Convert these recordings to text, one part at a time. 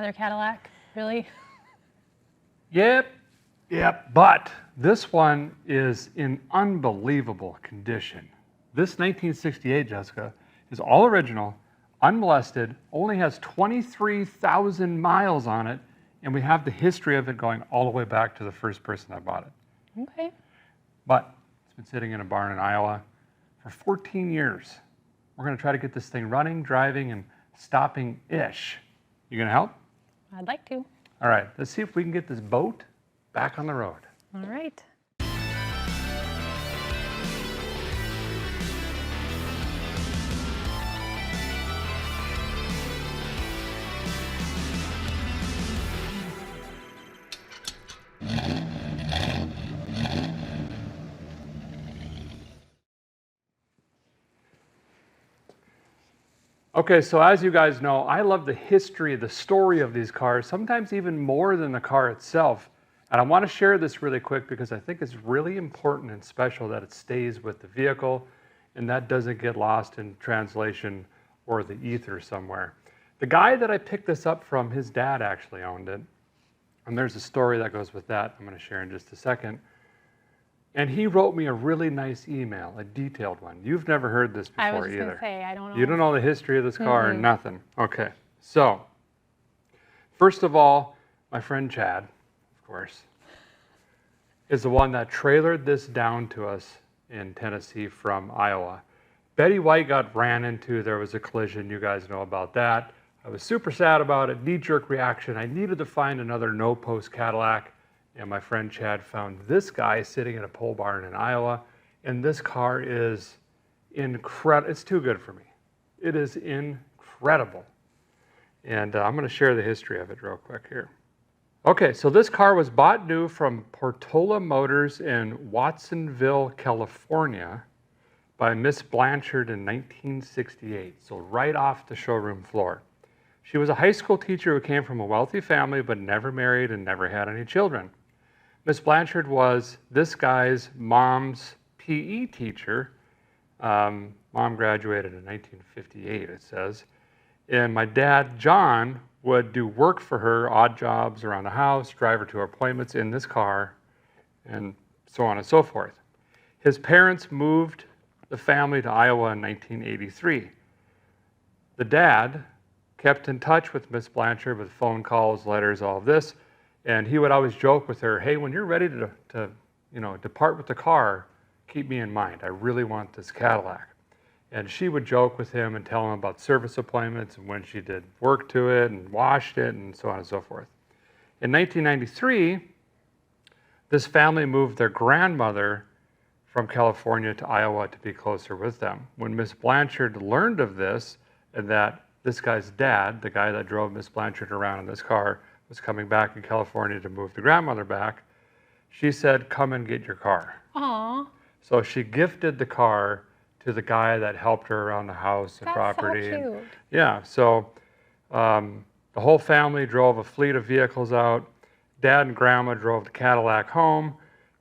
Another Cadillac, really? Yep, but this one is in unbelievable condition. This 1968, Jessica, is all original, unmolested, only has 23,000 miles on it, and we have the history of it going all the way back to the first person that bought it. Okay. But it's been sitting in a barn in Iowa for 14 years. We're going to try to get this thing running, driving, and stopping-ish. You going to help? I'd like to. All right, let's see if we can get this boat back on the road. All right. Okay, so as you guys know, I love the history, the story of these cars, sometimes even more than the car itself. And I want to share this really quick because I think it's really important and special that it stays with the vehicle and that doesn't get lost in translation or the ether somewhere. The guy that I picked this up from, his dad actually owned it. And there's a story that goes with that I'm going to share in just a second. And he wrote me a really nice email, a detailed one. You've never heard this before either. I was just going to say, I don't know. You don't know the history of this car or nothing. Okay, so first of all, my friend Chad, of course, is the one that trailered this down to us in Tennessee from Iowa. Betty White got ran into, there was a collision, you guys know about that. I was super sad about it, knee-jerk reaction. I needed to find another no-post Cadillac. And my friend Chad found this guy sitting in a pole barn in Iowa, and this car is incredible. It's too good for me. It is incredible. And I'm going to share the history of it real quick here. Okay, so this car was bought new from Portola Motors in Watsonville, California by Miss Blanchard in 1968, so right off the showroom floor. She was a high school teacher who came from a wealthy family but never married and never had any children. Miss Blanchard was this guy's mom's PE teacher. Mom graduated in 1958, it says. And my dad, John, would do work for her, odd jobs around the house, drive her to her appointments in this car, and so on and so forth. His parents moved the family to Iowa in 1983. The dad kept in touch with Miss Blanchard with phone calls, letters, all of this. And he would always joke with her, hey, when you're ready to depart with the car, keep me in mind. I really want this Cadillac. And she would joke with him and tell him about service appointments and when she did work to it and washed it and so on and so forth. In 1993, this family moved their grandmother from California to Iowa to be closer with them. When Miss Blanchard learned of this and that this guy's dad, the guy that drove Miss Blanchard around in this car, was coming back in California to move the grandmother back, she said, come and get your car. Aww. So she gifted the car to the guy that helped her around the house and property. That's so cute. Yeah, so the whole family drove a fleet of vehicles out. Dad and Grandma drove the Cadillac home,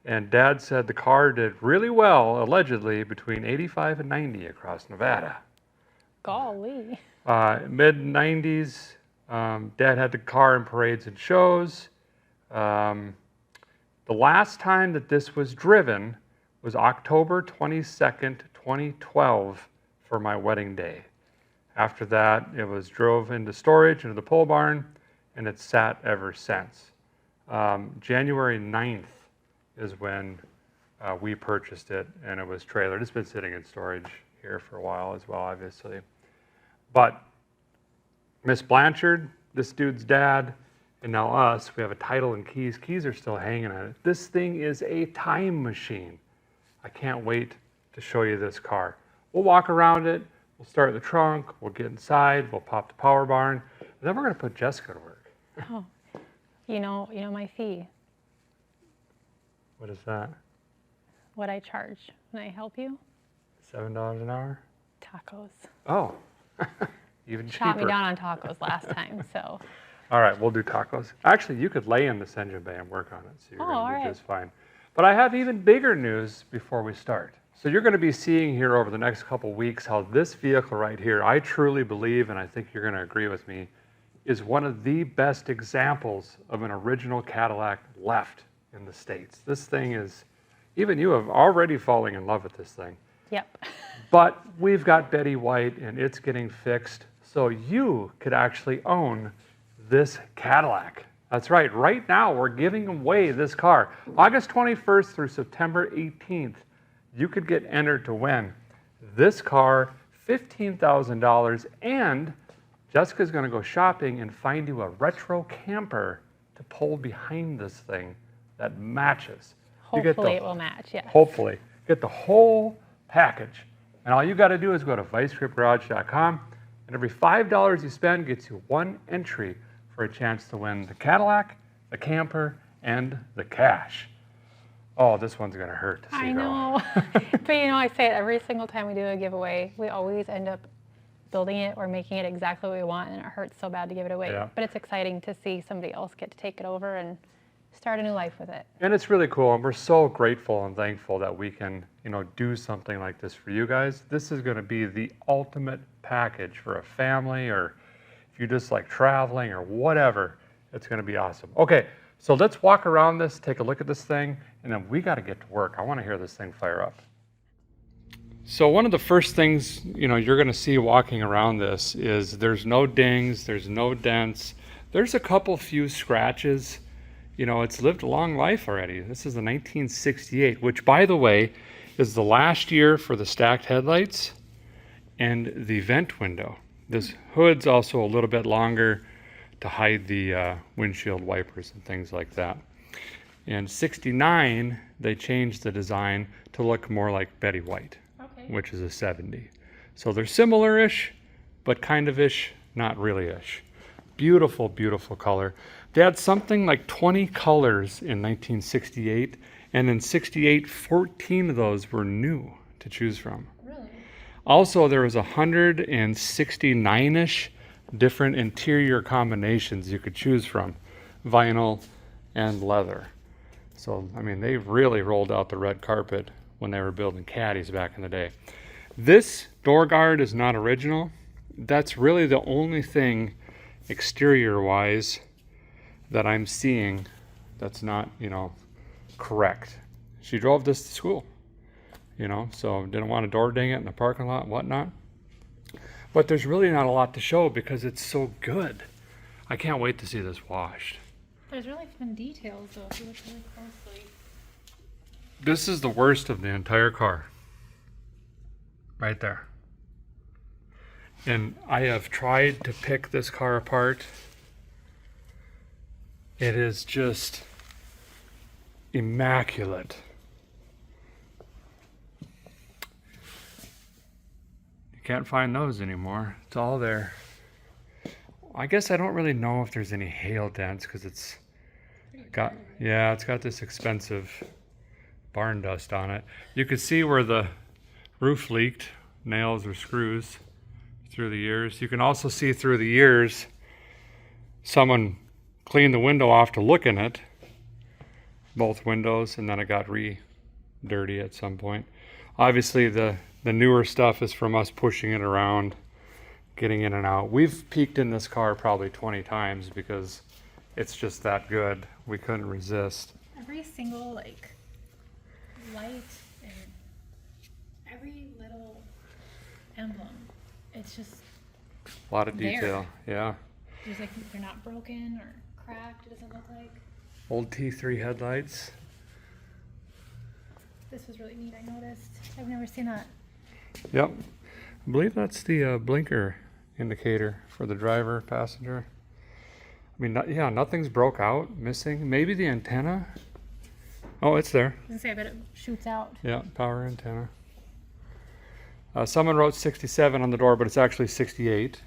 and Dad said the car did really well, allegedly, between 85 and 90 across Nevada. Golly. Mid-90s, Dad had the car in parades and shows. The last time that this was driven was October 22nd, 2012 for my wedding day. After that, it was drove into storage, into the pole barn, and it's sat ever since. January 9th is when we purchased it, and it was trailered. It's been sitting in storage here for a while as well, obviously. But Miss Blanchard, this dude's dad, and now us, we have a title and keys. Keys are still hanging on it. This thing is a time machine. I can't wait to show you this car. We'll walk around it, we'll start the trunk, we'll get inside, we'll pop the power barn, and then we're gonna put Jessica to work. Oh, you know my fee. What is that? What I charge when I help you? $7 an hour? Tacos. Oh, even cheaper. Shot me down on tacos last time, so. All right, we'll do tacos. Actually, you could lay in this engine bay and work on it, so you're gonna do just fine. But I have even bigger news before we start. So you're gonna be seeing here over the next couple weeks how this vehicle right here, I truly believe, and I think you're gonna agree with me, is one of the best examples of an original Cadillac left in the States. This thing is, even you have already falling in love with this thing. Yep. But we've got Betty White and it's getting fixed, so you could actually own this Cadillac. That's right, right now we're giving away this car. August 21st through September 18th, you could get entered to win this car, $15,000, and Jessica's gonna go shopping and find you a retro camper to pull behind this thing that matches. Hopefully it will match, yes. Hopefully. Get the whole package. And all you gotta do is go to vicegripgarage.com, and every $5 you spend gets you one entry for a chance to win the Cadillac, the camper, and the cash. Oh, this one's gonna hurt to see I though. know. But you know, I say it every single time we do a giveaway, we always end up building it or making it exactly what we want, and it hurts so bad to give it away. Yeah. But it's exciting to see somebody else get to take it over and start a new life with it. And it's really cool, and we're so grateful and thankful that we can, do something like this for you guys. This is gonna be the ultimate package for a family, or if you just like traveling or whatever, it's gonna be awesome. Okay, so let's walk around this, take a look at this thing, and then we gotta get to work. I wanna hear this thing fire up. So one of the first things, you're gonna see walking around this is there's no dings, there's no dents. There's a couple few scratches. It's lived a long life already. This is a 1968, which by the way, is the last year for the stacked headlights and the vent window. This hood's also a little bit longer to hide the windshield wipers and things like that. In 69, they changed the design to look more like Betty White, which is a 70. So they're similar-ish, but kind of-ish, not really-ish. Beautiful, beautiful color. They had something like 20 colors in 1968, and in 68, 14 of those were new to choose from. Really? Also, there was 169-ish different interior combinations you could choose from, vinyl and leather. So, they really rolled out the red carpet when they were building Caddies back in the day. This door guard is not original. That's really the only thing exterior-wise that I'm seeing that's not, correct. She drove this to school, so didn't want to door ding it in the parking lot and whatnot. But there's really not a lot to show because it's so good. I can't wait to see this washed. There's really fun details though, if you look really closely. This is the worst of the entire car. Right there. And I have tried to pick this car apart. It is just immaculate. You can't find those anymore. It's all there. I guess I don't really know if there's any hail dents because it's got this expensive barn dust on it. You could see where the roof leaked, nails or screws through the years. You can also see through the years someone cleaned the window off to look in it, both windows, and then it got dirty at some point. Obviously the newer stuff is from us pushing it around, getting in and out. We've peeked in this car probably 20 times because it's just that good. We couldn't resist. Every single light and every little emblem, it's just A lot of detail, yeah. there's they're not broken or cracked. It doesn't look like. Old T3 headlights. This was really neat. I noticed. I've never seen that. Yep. I believe that's the blinker indicator for the driver, passenger. Nothing's broke out, missing. Maybe the antenna. Oh, it's there. I was gonna say, I bet it shoots out. Yeah, power antenna. Someone wrote 67 on the door, but it's actually 68.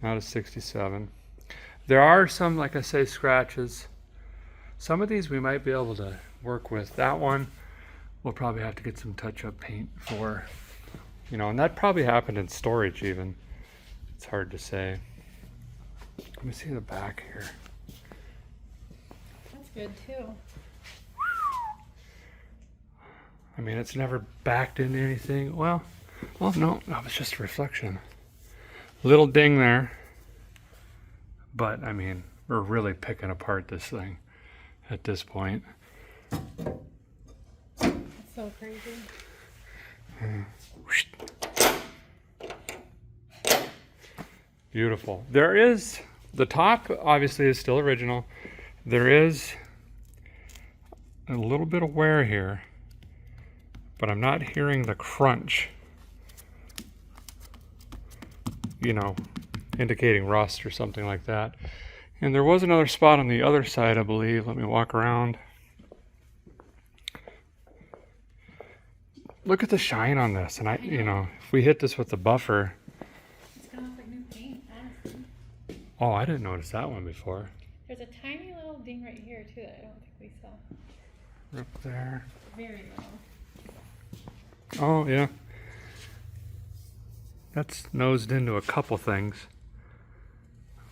Not a 67. There are some, like I say, scratches. Some of these we might be able to work with. That one, we'll probably have to get some touch-up paint for. And that probably happened in storage even. It's hard to say. Let me see the back here. That's good too. It's never backed into anything. Well, no, that was just a reflection. Little ding there. But I mean, we're really picking apart this thing at this point. It's so crazy. Beautiful. There is, the top obviously is still original. There is a little bit of wear here, but I'm not hearing the crunch, you know, indicating rust or something like that. And there was another spot on the other side, I believe. Let me walk around. Look at the shine on this. And you know, if we hit this with the buffer. It's gonna look like new paint, honestly. Oh, I didn't notice that one before. There's a tiny little ding right here too that I don't think we saw. Up there. Very little. Oh, yeah. That's nosed into a couple things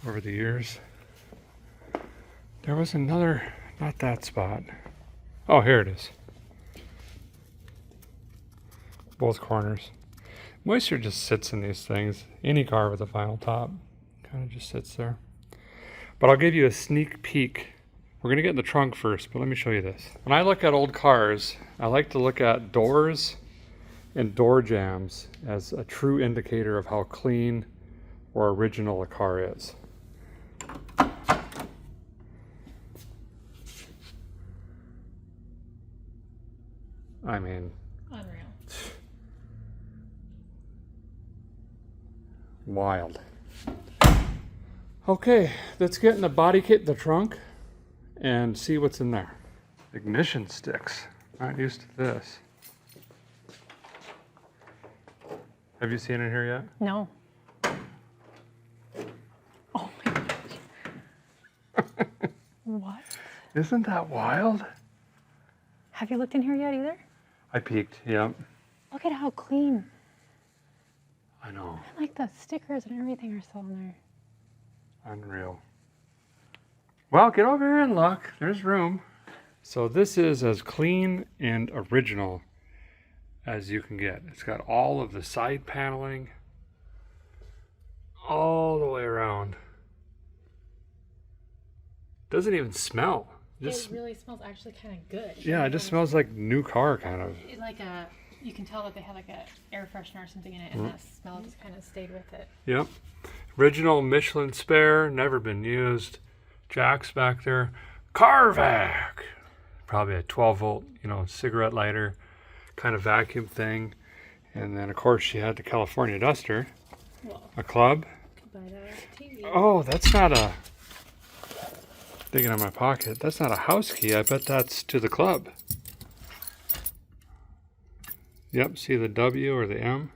over the years. There was another, not that spot. Oh, here it is. Both corners. Moisture just sits in these things. Any car with a vinyl top kind of just sits there. But I'll give you a sneak peek. We're gonna get in the trunk first, but let me show you this. When I look at old cars, I like to look at doors and door jambs as a true indicator of how clean or original a car is. I mean, Unreal. wild. Okay, let's get in the body kit, the trunk, and see what's in there. Ignition sticks. Not used to this. Have you seen it here yet? No. Oh my gosh. What? Isn't that wild? Have you looked in here yet either? I peeked, yeah. Look at how clean. I know. And like the stickers and everything are still in there. Unreal. Well, get over here and look. There's room. So this is as clean and original as you can get. It's got all of the side paneling all the way around. Doesn't even smell. It really smells actually kind of good. Yeah, it just smells like new car kind of. Like a, you can tell that they had like a air freshener or something in it, and that smell just kind of stayed with it. Yep. Original Michelin spare, never been used. Jack's back there. Carvac. Probably a 12-volt, you know, cigarette lighter kind of vacuum thing. And then, of course, she had the California Duster. Well, A club. but TV. Oh, that's not a... Digging in my pocket. That's not a house key. I bet that's to the club. Yep, see the W or the M?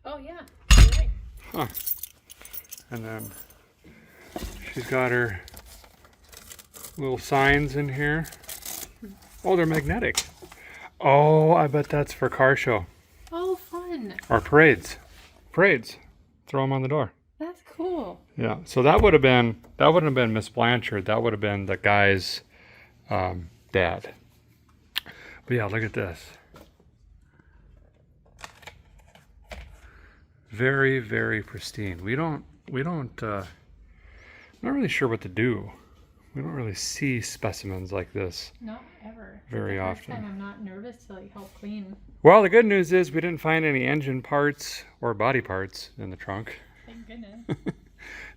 Oh yeah, you're right. Huh. And then she's got her little signs in here. Oh, they're magnetic. Oh, I bet that's for car show. Oh, fun. Or parades. Parades. Throw them on the door. That's cool. Yeah, so that wouldn't have been Miss Blanchard. That would have been the guy's dad. But yeah, look at this. Very, very pristine. I'm not really sure what to do. We don't really see specimens like this Not ever. very The first often. time I'm not nervous to like help clean. Well, the good news is we didn't find any engine parts or body parts in the trunk. Thank goodness.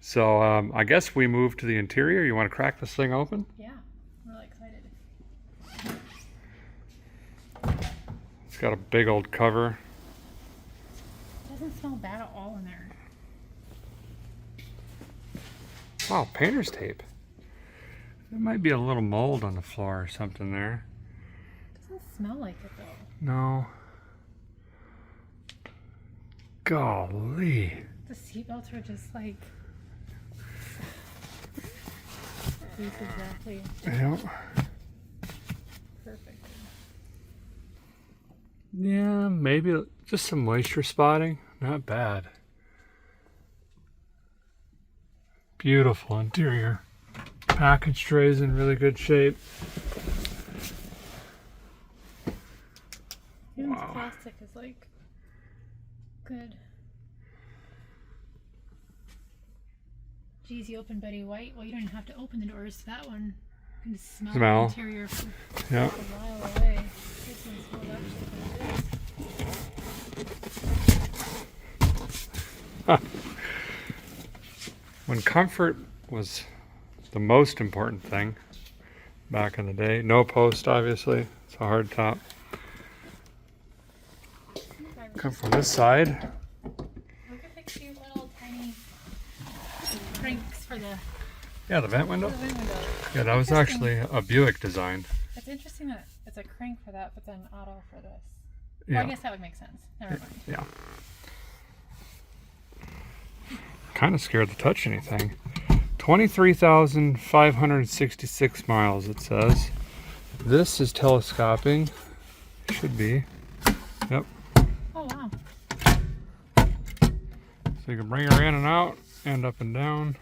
So I guess we move to the interior. You want to crack this thing open? Yeah, I'm really excited. It's got a big old cover. It doesn't smell bad at all in there. Wow, painter's tape. There might be a little mold on the floor or something there. It doesn't smell like it though. No. Golly. The seatbelts are just like these exactly Yep. perfect. Yeah, maybe just some moisture spotting. Not bad. Beautiful interior. Package trays in really good shape. Even Wow. this plastic is like good. Geez, you opened Betty White. Well, you don't even have to open the doors to that one. You can just smell, Smell. the interior from Yeah. a mile away. This one smells actually pretty good. When comfort was the most important thing back in the day, no post, obviously. It's a hard top. Come from this side. Look at the cute little tiny cranks for the Yeah, the vent window. wind window. Yeah, that was actually a Buick design. It's interesting that it's a crank for that, but then auto for this. Well, I Yeah, guess that would make sense. Never mind. yeah. Kind of scared to touch anything. 23,566 miles, it says. This is telescoping. Should be. Yep. Oh, wow. So you can bring her in and out and up and down.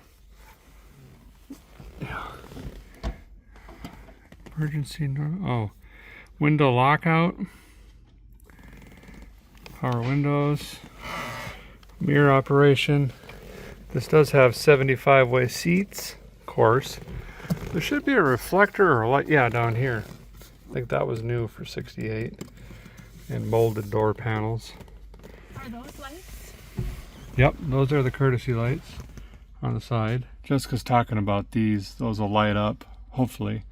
Yeah. Emergency. Oh, window lockout. Power windows. Mirror operation. This does have 75-way seats, of course. There should be a reflector or a light. Yeah, down here. I think that was new for 68. And molded door panels. Are those lights? Yep, those are the courtesy lights on the side. Jessica's talking about these. Those will light up, hopefully,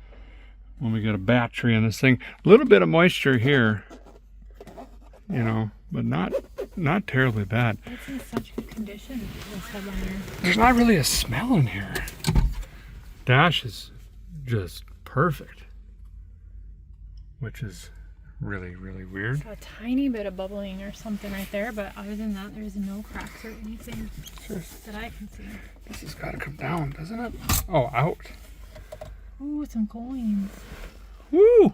when we get a battery in this thing. A little bit of moisture here, you know, but not terribly bad. It's in such good condition, this headliner. There's not really a smell in here. Dash is just perfect, which is really, really weird. So a tiny bit of bubbling or something right there, but other than that, there's no cracks or anything that I can see. This has got to come down, doesn't it? Oh, out. Ooh, some coins. Woo!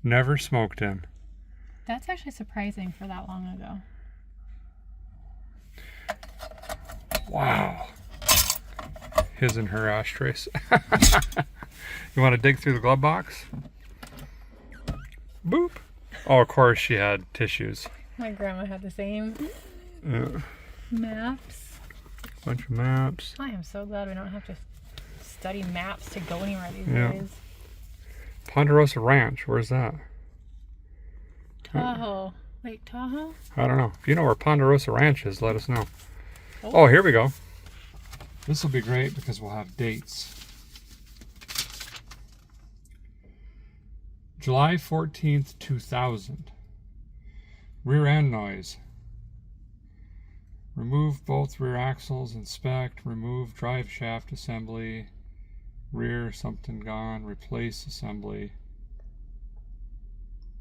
Never smoked in. That's actually surprising for that long ago. Wow. His and her ashtrays. You want to dig through the glove box? Boop. Oh, of course she had tissues. My grandma had the same Yeah. maps. Bunch of maps. I am so glad we don't have to study maps to go anywhere these Yeah. days. Ponderosa Ranch. Where's that? Tahoe. Lake Tahoe? I don't know. If you know where Ponderosa Ranch is, let us know. Oh, here we go. This will be great because we'll have dates. July 14th, 2000. Rear end noise. Remove both rear axles, inspect, remove drive shaft assembly, rear something gone, replace assembly.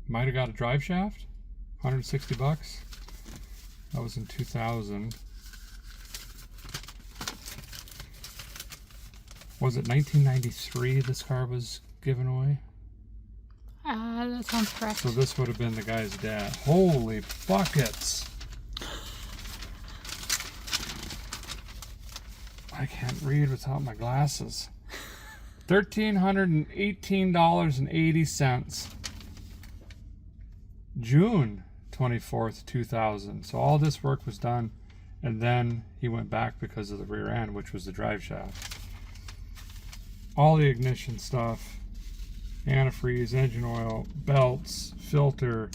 Might have got a drive shaft, $160. That was in 2000. Was it 1993 this car was given away? That sounds correct. So this would have been the guy's dad. Holy buckets! I can't read without my glasses. $1,318.80. June 24th, 2000. So all this work was done, and then he went back because of the rear end, which was the drive shaft. All the ignition stuff, antifreeze, engine oil, belts, filter,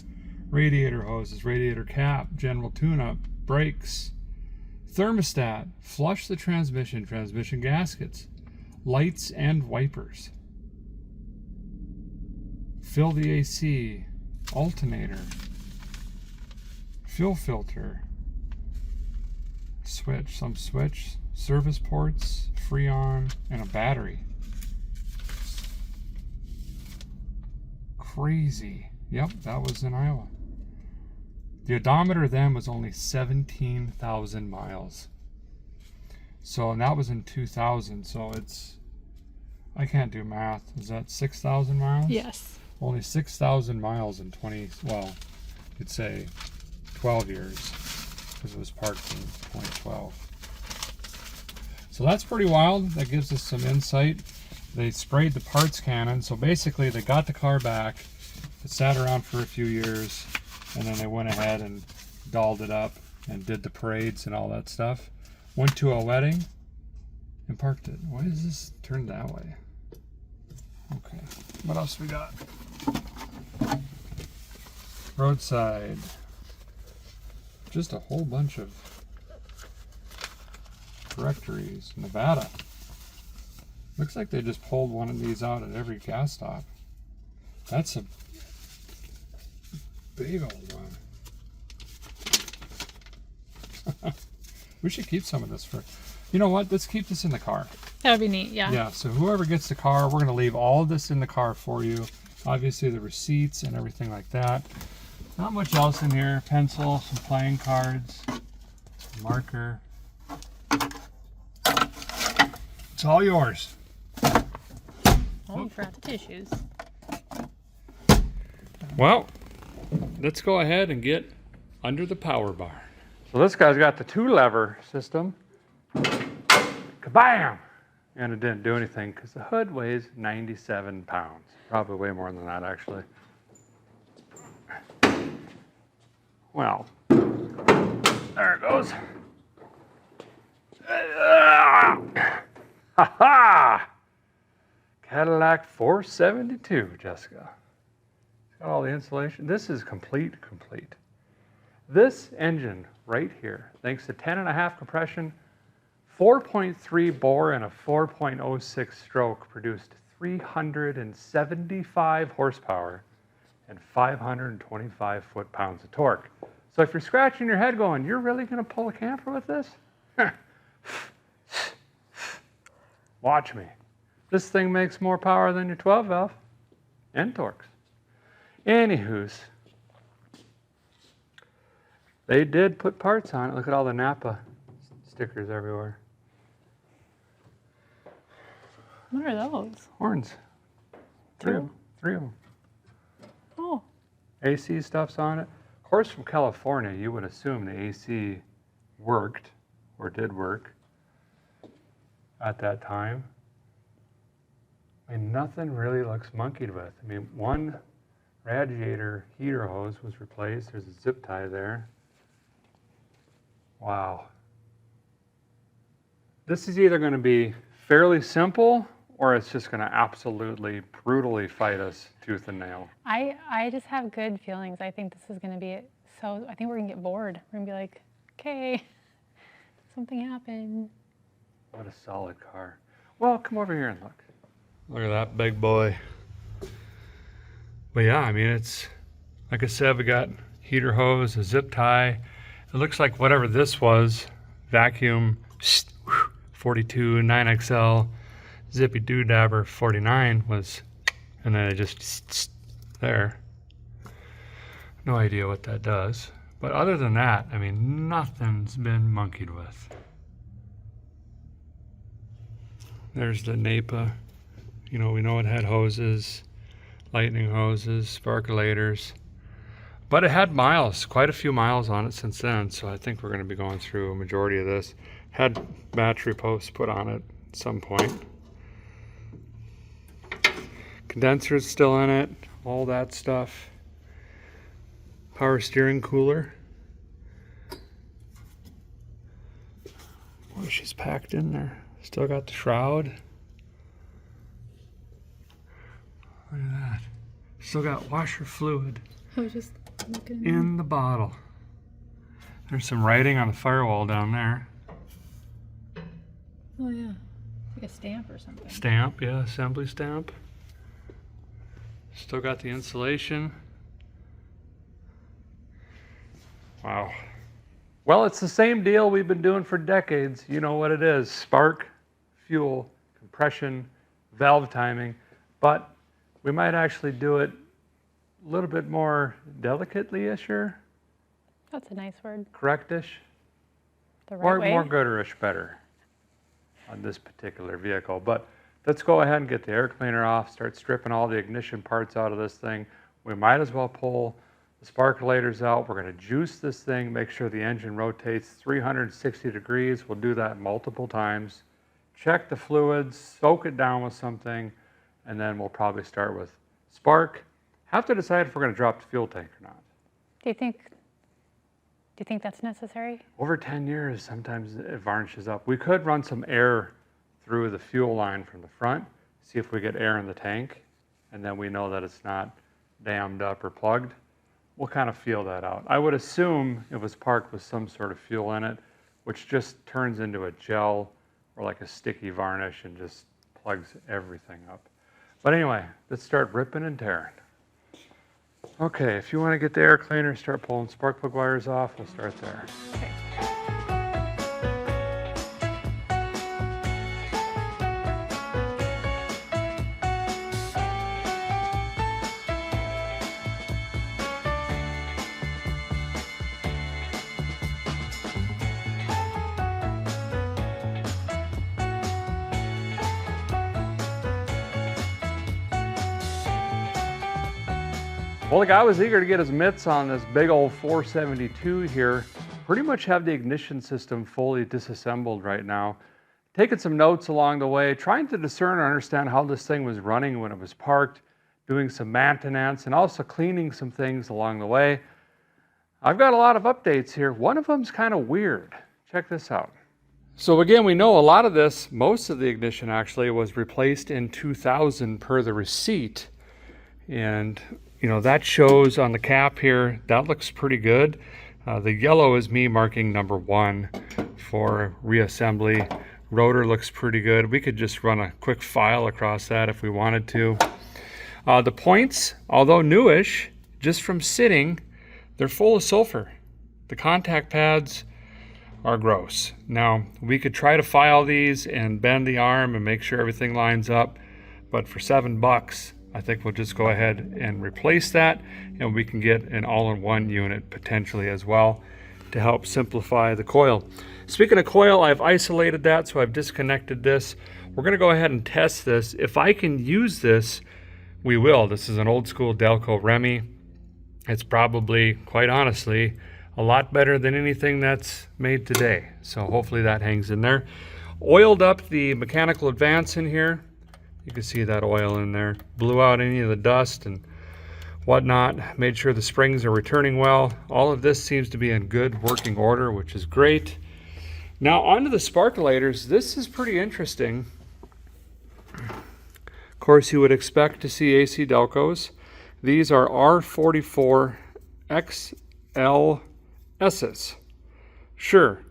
radiator hoses, radiator cap, general tune-up, brakes, thermostat, flush the transmission, transmission gaskets, lights and wipers, fill the AC, alternator, fuel filter, switch, service ports, Freon, and a battery. Crazy. Yep, that was in Iowa. The odometer then was only 17,000 miles. So, and that was in 2000. So it's, I can't do math. Is that 6,000 miles? Yes. Only 6,000 miles in you'd say 12 years, because it was parked in 2012. So that's pretty wild. That gives us some insight. They sprayed the parts cannon. So basically they got the car back. It sat around for a few years, and then they went ahead and dolled it up and did the parades and all that stuff. Went to a wedding and parked it. Why is this turned that way? Okay, what else we got? Roadside. Just a whole bunch of directories. Nevada. Looks like they just pulled one of these out at every gas stop. That's a big old one. We should keep some of this for, you know what? Let's keep this in the car. That would be neat, yeah. Yeah, so whoever gets the car, we're going to leave all of this in the car for you. Obviously the receipts and everything like that. Not much else in here. Pencil, some playing cards, marker. It's all yours. Oh, you forgot the tissues. Well, let's go ahead and get under the power bar. So this guy's got the 2-lever system. Kabam! And it didn't do anything because the hood weighs 97 pounds. Probably way more than that, actually. Well, there it goes. Ha ha! Cadillac 472, Jessica. Got all the insulation. This is complete. This engine right here, thanks to 10.5 compression, 4.3 bore and a 4.06 stroke, produced 375 horsepower and 525 foot-pounds of torque. So if you're scratching your head going, you're really going to pull a camper with this? Watch me. This thing makes more power than your 12-valve and torques. Anywho's, they did put parts on it. Look at all the Napa stickers everywhere. What are those? Horns. Three of them. Oh. AC stuff's on it. Of course, from California, you would assume the AC worked or did work at that time. I mean, nothing really looks monkeyed with. I mean, one radiator heater hose was replaced. There's a zip tie there. Wow. This is either going to be fairly simple or it's just going to absolutely brutally fight us tooth and nail. I just have good feelings. I think this is going to be so. I think we're going to get bored. We're going to be like, okay, something happened. What a solid car. Well, come over here and look. Look at that big boy. But yeah, I mean, it's, like I said, we got heater hose, a zip tie. It looks like whatever this was, vacuum, 42, 9XL, zippy doodabber 49 was, and then it just there. No idea what that does. But other than that, I mean, nothing's been monkeyed with. There's the Napa. You know, we know it had hoses, lightning hoses, sparkulators. But it had miles, quite a few miles on it since then, so I think we're going to be going through a majority of this. Had battery posts put on it at some point. Condenser's still in it, all that stuff. Power steering cooler. Boy, she's packed in there. Still got the shroud. Look at that. Still got washer fluid I was just looking. in the bottle. There's some writing on the firewall down there. Oh yeah, like a stamp or something. Stamp, yeah, assembly stamp. Still got the insulation. Wow. Well, it's the same deal we've been doing for decades. You know what it is. Spark, fuel, compression, valve timing. But we might actually do it a little bit more delicately-isher, That's a nice word. correct-ish, The right or way. more gooder-ish better on this particular vehicle. But let's go ahead and get the air cleaner off, start stripping all the ignition parts out of this thing. We might as well pull the sparkulators out. We're going to juice this thing, make sure the engine rotates 360 degrees. We'll do that multiple times. Check the fluids, soak it down with something, and then we'll probably start with spark. Have to decide if we're going to drop the fuel tank or not. Do you think Do you think that's necessary? Over 10 years, sometimes it varnishes up. We could run some air through the fuel line from the front, see if we get air in the tank, and then we know that it's not dammed up or plugged. We'll kind of feel that out. I would assume it was parked with some sort of fuel in it, which just turns into a gel or like a sticky varnish and just plugs everything up. But anyway, let's start ripping and tearing. Okay, if you want to get the air cleaner, start pulling spark plug wires off, we'll start there. Okay. Well, the guy was eager to get his mitts on this big old 472 here. Pretty much have the ignition system fully disassembled right now. Taking some notes along the way, trying to discern and understand how this thing was running when it was parked, doing some maintenance, and also cleaning some things along the way. I've got a lot of updates here. One of them's kind of weird. Check this out. So again, we know a lot of this, most of the ignition actually, was replaced in 2000 per the receipt. And you know, that shows on the cap here, that looks pretty good. The yellow is me marking number 1 for reassembly. Rotor looks pretty good. We could just run a quick file across that if we wanted to. The points, although newish, just from sitting, they're full of sulfur. The contact pads are gross. Now, we could try to file these and bend the arm and make sure everything lines up, but for $7, I think we'll just go ahead and replace that, and we can get an all-in-one unit potentially as well to help simplify the coil. Speaking of coil, I've isolated that, so I've disconnected this. We're going to go ahead and test this. If I can use this, we will. This is an old school Delco Remy. It's probably, quite honestly, a lot better than anything that's made today. So hopefully that hangs in there. Oiled up the mechanical advance in here. You can see that oil in there. Blew out any of the dust and whatnot. Made sure the springs are returning well. All of this seems to be in good working order, which is great. Now onto the sparkulators. This is pretty interesting. Of course, you would expect to see AC Delcos. These are R44 XLS's. Sure.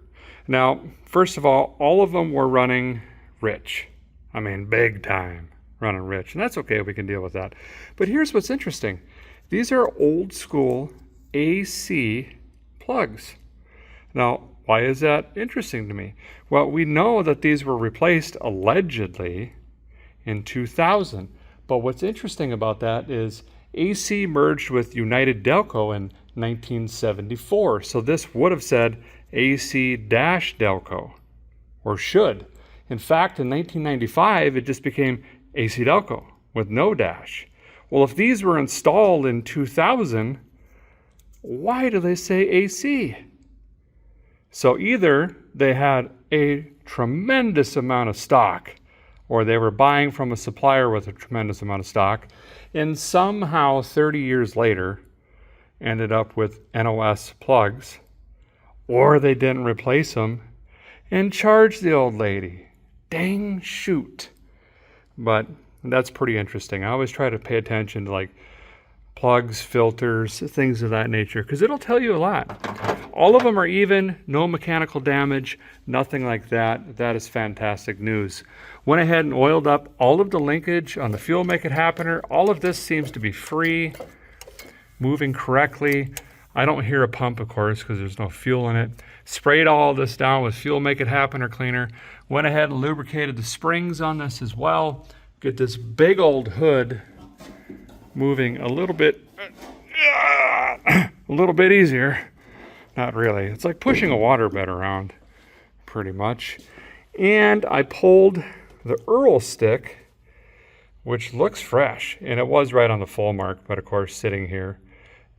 Now, first of all of them were running rich. I mean, big time running rich. And that's okay, we can deal with that. But here's what's interesting. These are old school AC plugs. Now, why is that interesting to me? Well, we know that these were replaced allegedly in 2000. But what's interesting about that is AC merged with United Delco in 1974. So this would have said AC-Delco, or should. In fact, in 1995, it just became AC Delco with no dash. Well, if these were installed in 2000, why do they say AC? So either they had a tremendous amount of stock, or they were buying from a supplier with a tremendous amount of stock, and somehow 30 years later ended up with NOS plugs, or they didn't replace them and charged the old lady. Dang shoot. But that's pretty interesting. I always try to pay attention to like plugs, filters, things of that nature, because it'll tell you a lot. All of them are even, no mechanical damage, nothing like that. That is fantastic news. Went ahead and oiled up all of the linkage on the fuel make it happener. All of this seems to be free, moving correctly. I don't hear a pump, of course, because there's no fuel in it. Sprayed all this down with fuel make it happener cleaner. Went ahead and lubricated the springs on this as well. Get this big old hood moving a little bit easier. Not really. It's like pushing a waterbed around, pretty much. And I pulled the Earl stick, which looks fresh, and it was right on the full mark, but of course sitting here,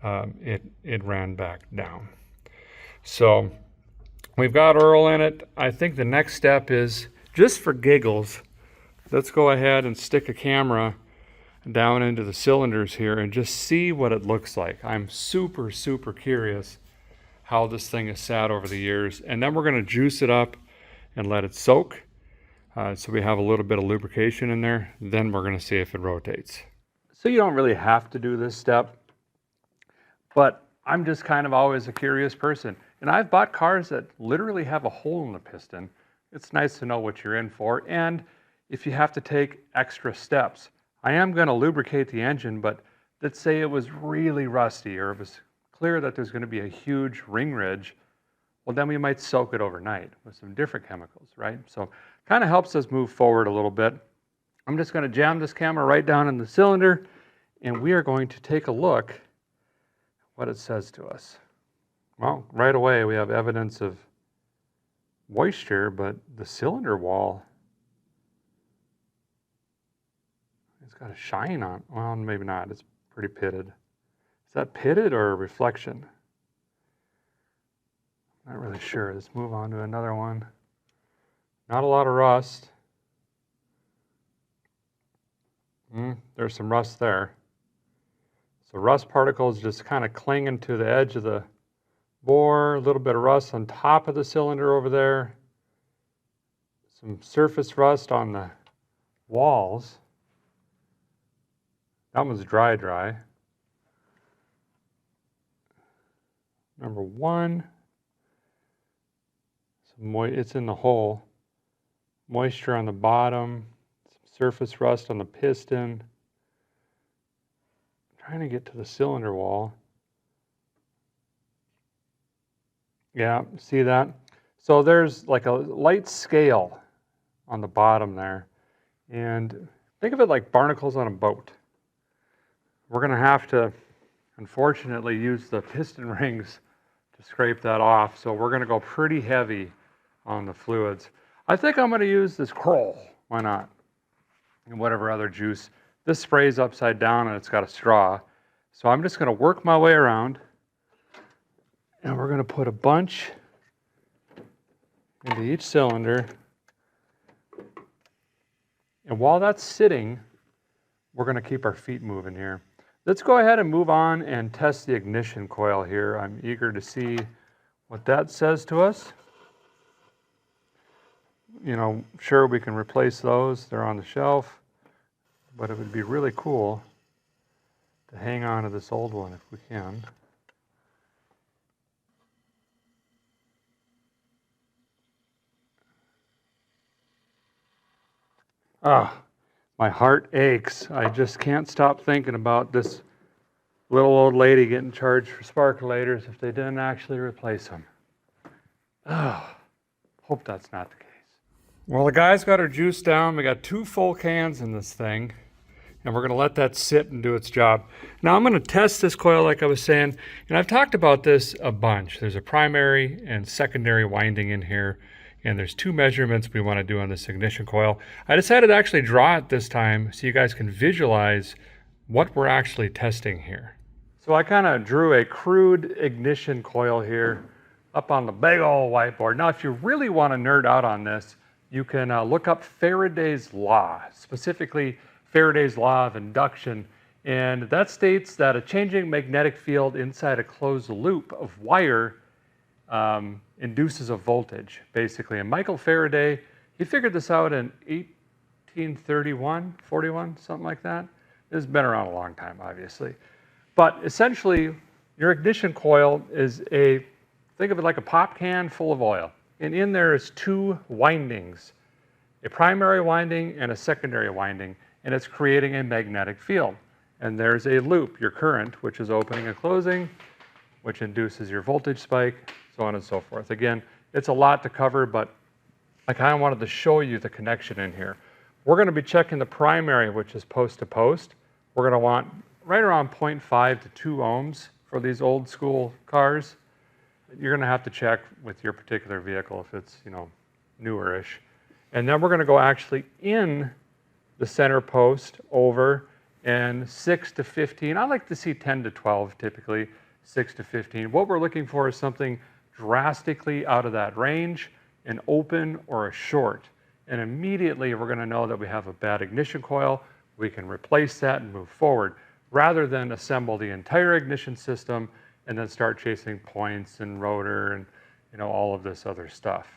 it ran back down. So we've got Earl in it. I think the next step is, just for giggles, let's go ahead and stick a camera down into the cylinders here and just see what it looks like. I'm super, super curious how this thing has sat over the years. And then we're going to juice it up and let it soak. So we have a little bit of lubrication in there. Then we're going to see if it rotates. So you don't really have to do this step, but I'm just kind of always a curious person. And I've bought cars that literally have a hole in the piston. It's nice to know what you're in for. And if you have to take extra steps, I am going to lubricate the engine, but let's say it was really rusty or it was clear that there's going to be a huge ring ridge. Well, then we might soak it overnight with some different chemicals, right? So kind of helps us move forward a little bit. I'm just going to jam this camera right down in the cylinder, and we are going to take a look what it says to us. Well, right away we have evidence of moisture, but the cylinder wall, it's got a shine on. Well, maybe not. It's pretty pitted. Is that pitted or a reflection? Not really sure. Let's move on to another one. Not a lot of rust. There's some rust there. So rust particles just kind of clinging to the edge of the bore. A little bit of rust on top of the cylinder over there. Some surface rust on the walls. That one's dry. Number one. It's in the hole. Moisture on the bottom. Some surface rust on the piston. I'm trying to get to the cylinder wall. Yeah, see that? So there's like a light scale on the bottom there. And think of it like barnacles on a boat. We're going to have to, unfortunately, use the piston rings to scrape that off. So we're going to go pretty heavy on the fluids. I think I'm going to use this Kroll. Why not? And whatever other juice. This sprays upside down and it's got a straw. So I'm just going to work my way around. And we're going to put a bunch into each cylinder. And while that's sitting, we're going to keep our feet moving here. Let's go ahead and move on and test the ignition coil here. I'm eager to see what that says to us. You know, sure, we can replace those. They're on the shelf. But it would be really cool to hang on to this old one if we can. Ah, my heart aches. I just can't stop thinking about this little old lady getting charged for sparkulators if they didn't actually replace them. Oh, hope that's not the case. Well, the guys got our juice down. We got 2 full cans in this thing, and we're going to let that sit and do its job. Now I'm going to test this coil like I was saying, and I've talked about this a bunch. There's a primary and secondary winding in here, and there's 2 measurements we want to do on this ignition coil. I decided to actually draw it this time so you guys can visualize what we're actually testing here. So I kind of drew a crude ignition coil here up on the big old whiteboard. Now if you really want to nerd out on this, you can look up Faraday's law, specifically Faraday's law of induction. And that states that a changing magnetic field inside a closed loop of wire induces a voltage, basically. And Michael Faraday, he figured this out in 1831, 41, something like that. This has been around a long time, obviously. But essentially, your ignition coil is think of it like a pop can full of oil. And in there is 2 windings, a primary winding and a secondary winding, and it's creating a magnetic field. And there's a loop, your current, which is opening and closing, which induces your voltage spike, so on and so forth. Again, it's a lot to cover, but I kind of wanted to show you the connection in here. We're going to be checking the primary, which is post to post. We're going to want right around 0.5 to 2 ohms for these old school cars. You're going to have to check with your particular vehicle if it's, you know, newerish. And then we're going to go actually in the center post over and 6 to 15. I like to see 10 to 12 typically, 6 to 15. What we're looking for is something drastically out of that range, an open or a short. And immediately we're going to know that we have a bad ignition coil. We can replace that and move forward rather than assemble the entire ignition system and then start chasing points and rotor and all of this other stuff.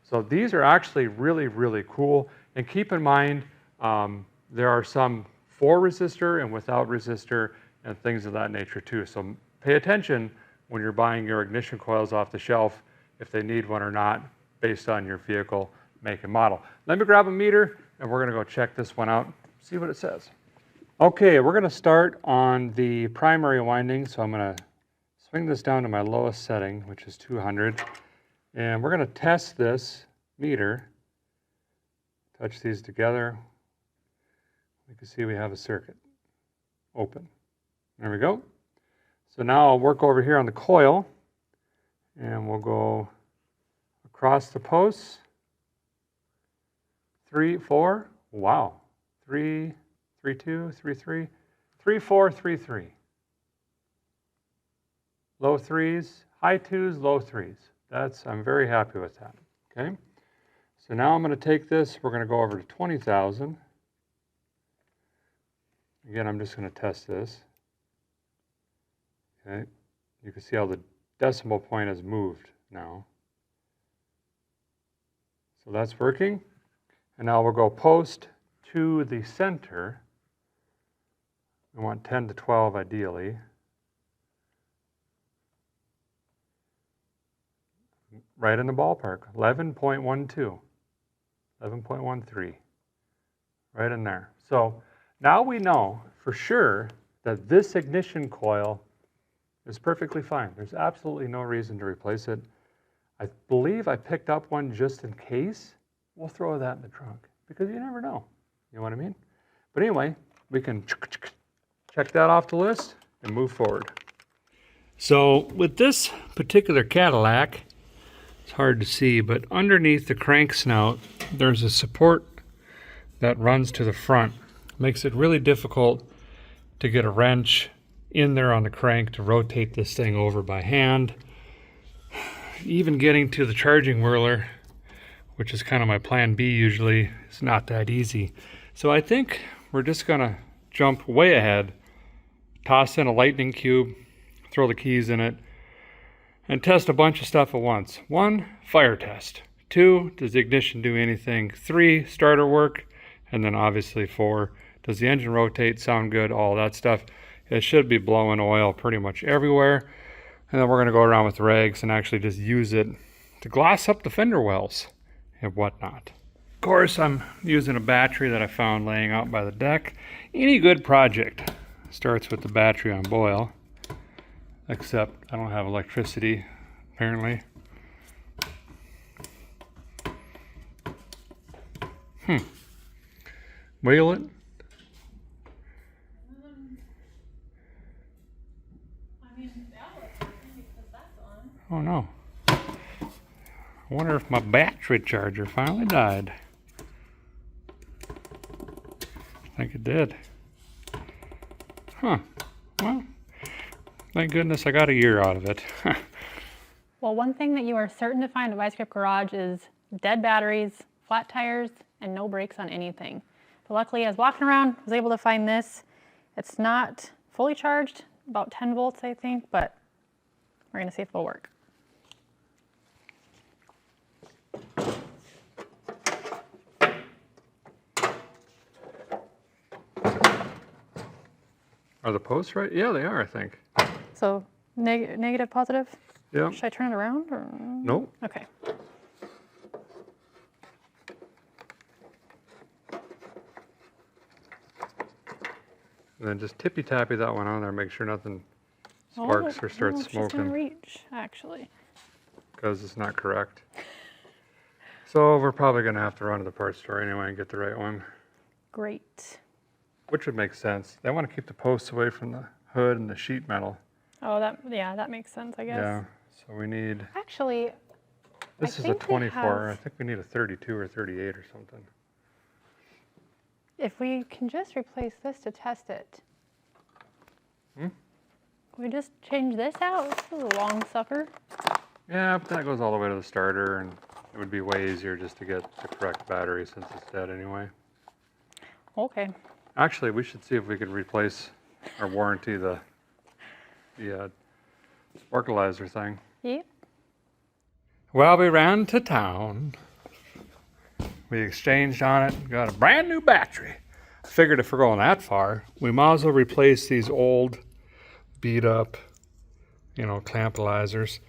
So these are actually really, really cool. And keep in mind, there are some for resistor and without resistor and things of that nature too. So pay attention when you're buying your ignition coils off the shelf, if they need one or not, based on your vehicle make and model. Let me grab a meter and we're gonna go check this one out, see what it says. Okay, we're gonna start on the primary winding. So I'm gonna swing this down to my lowest setting, which is 200. And we're gonna test this meter. Touch these together. You can see we have a circuit open. There we go. So now I'll work over here on the coil and we'll go across the posts. 3, 4, wow. 3, 3, 2, 3, 3, 3, 4, 3, 3. Low threes, high twos, low threes. I'm very happy with that, okay? So now I'm gonna take this, we're gonna go over to 20,000. Again, I'm just gonna test this. Okay, you can see how the decimal point has moved now. So that's working. And now we'll go post to the center. We want 10 to 12 ideally. Right in the ballpark, 11.12, 11.13, right in there. So now we know for sure that this ignition coil is perfectly fine. There's absolutely no reason to replace it. I believe I picked up one just in case. We'll throw that in the trunk because you never know. You know what I mean? But anyway, we can check that off the list and move forward. So with this particular Cadillac, it's hard to see, but underneath the crank snout, there's a support that runs to the front. Makes it really difficult to get a wrench in there on the crank to rotate this thing over by hand. Even getting to the charging whirler, which is kind of my plan B usually, is not that easy. So I think we're just gonna jump way ahead, toss in a lightning cube, throw the keys in it, and test a bunch of stuff at once. 1, fire test. 2, does the ignition do anything? 3, starter work. And then obviously 4, does the engine rotate, sound good, all that stuff. It should be blowing oil pretty much everywhere. And then we're gonna go around with rags and actually just use it to gloss up the fender wells and whatnot. Of course, I'm using a battery that I found laying out by the deck. Any good project starts with the battery on boil. Except I don't have electricity, apparently. Wheel it. I mean, that looks working because that's on. Oh no. I wonder if my battery charger finally died. I think it did. Huh. Well, thank goodness I got a year out of it. Well, one thing that you are certain to find at Vice Grip Garage is dead batteries, flat tires, and no brakes on anything. But luckily, I was walking around, was able to find this. It's not fully charged, about 10 volts, I think, but we're gonna see if it'll work. Are the posts right? Yeah, they are, I think. So negative, positive? Yeah. Should I turn it around? Or? Nope. Okay. And then just tippy-tappy that one on there, make sure nothing sparks or starts She's gonna smoking, reach, actually. because it's not correct. So we're probably gonna have to run to the parts store anyway and get the right one, Great. which would make sense. They want to keep the posts away from the hood and the sheet metal. Oh, that makes sense, I guess. Yeah, so we need, Actually, this is a think they 24, I have- think we need a 32 or 38 or something. if we can just replace this to test it. Hmm? Can we just change this out? This is a long sucker. Yeah, but then it goes all the way to the starter, and it would be way easier just to get the correct battery since it's dead anyway. Okay. Actually, we should see if we could replace or warranty the sparkleizer thing. Yep. Well, we ran to town. We exchanged on it, got a brand new battery. I figured if we're going that far, we might as well replace these old, beat up, clampalizers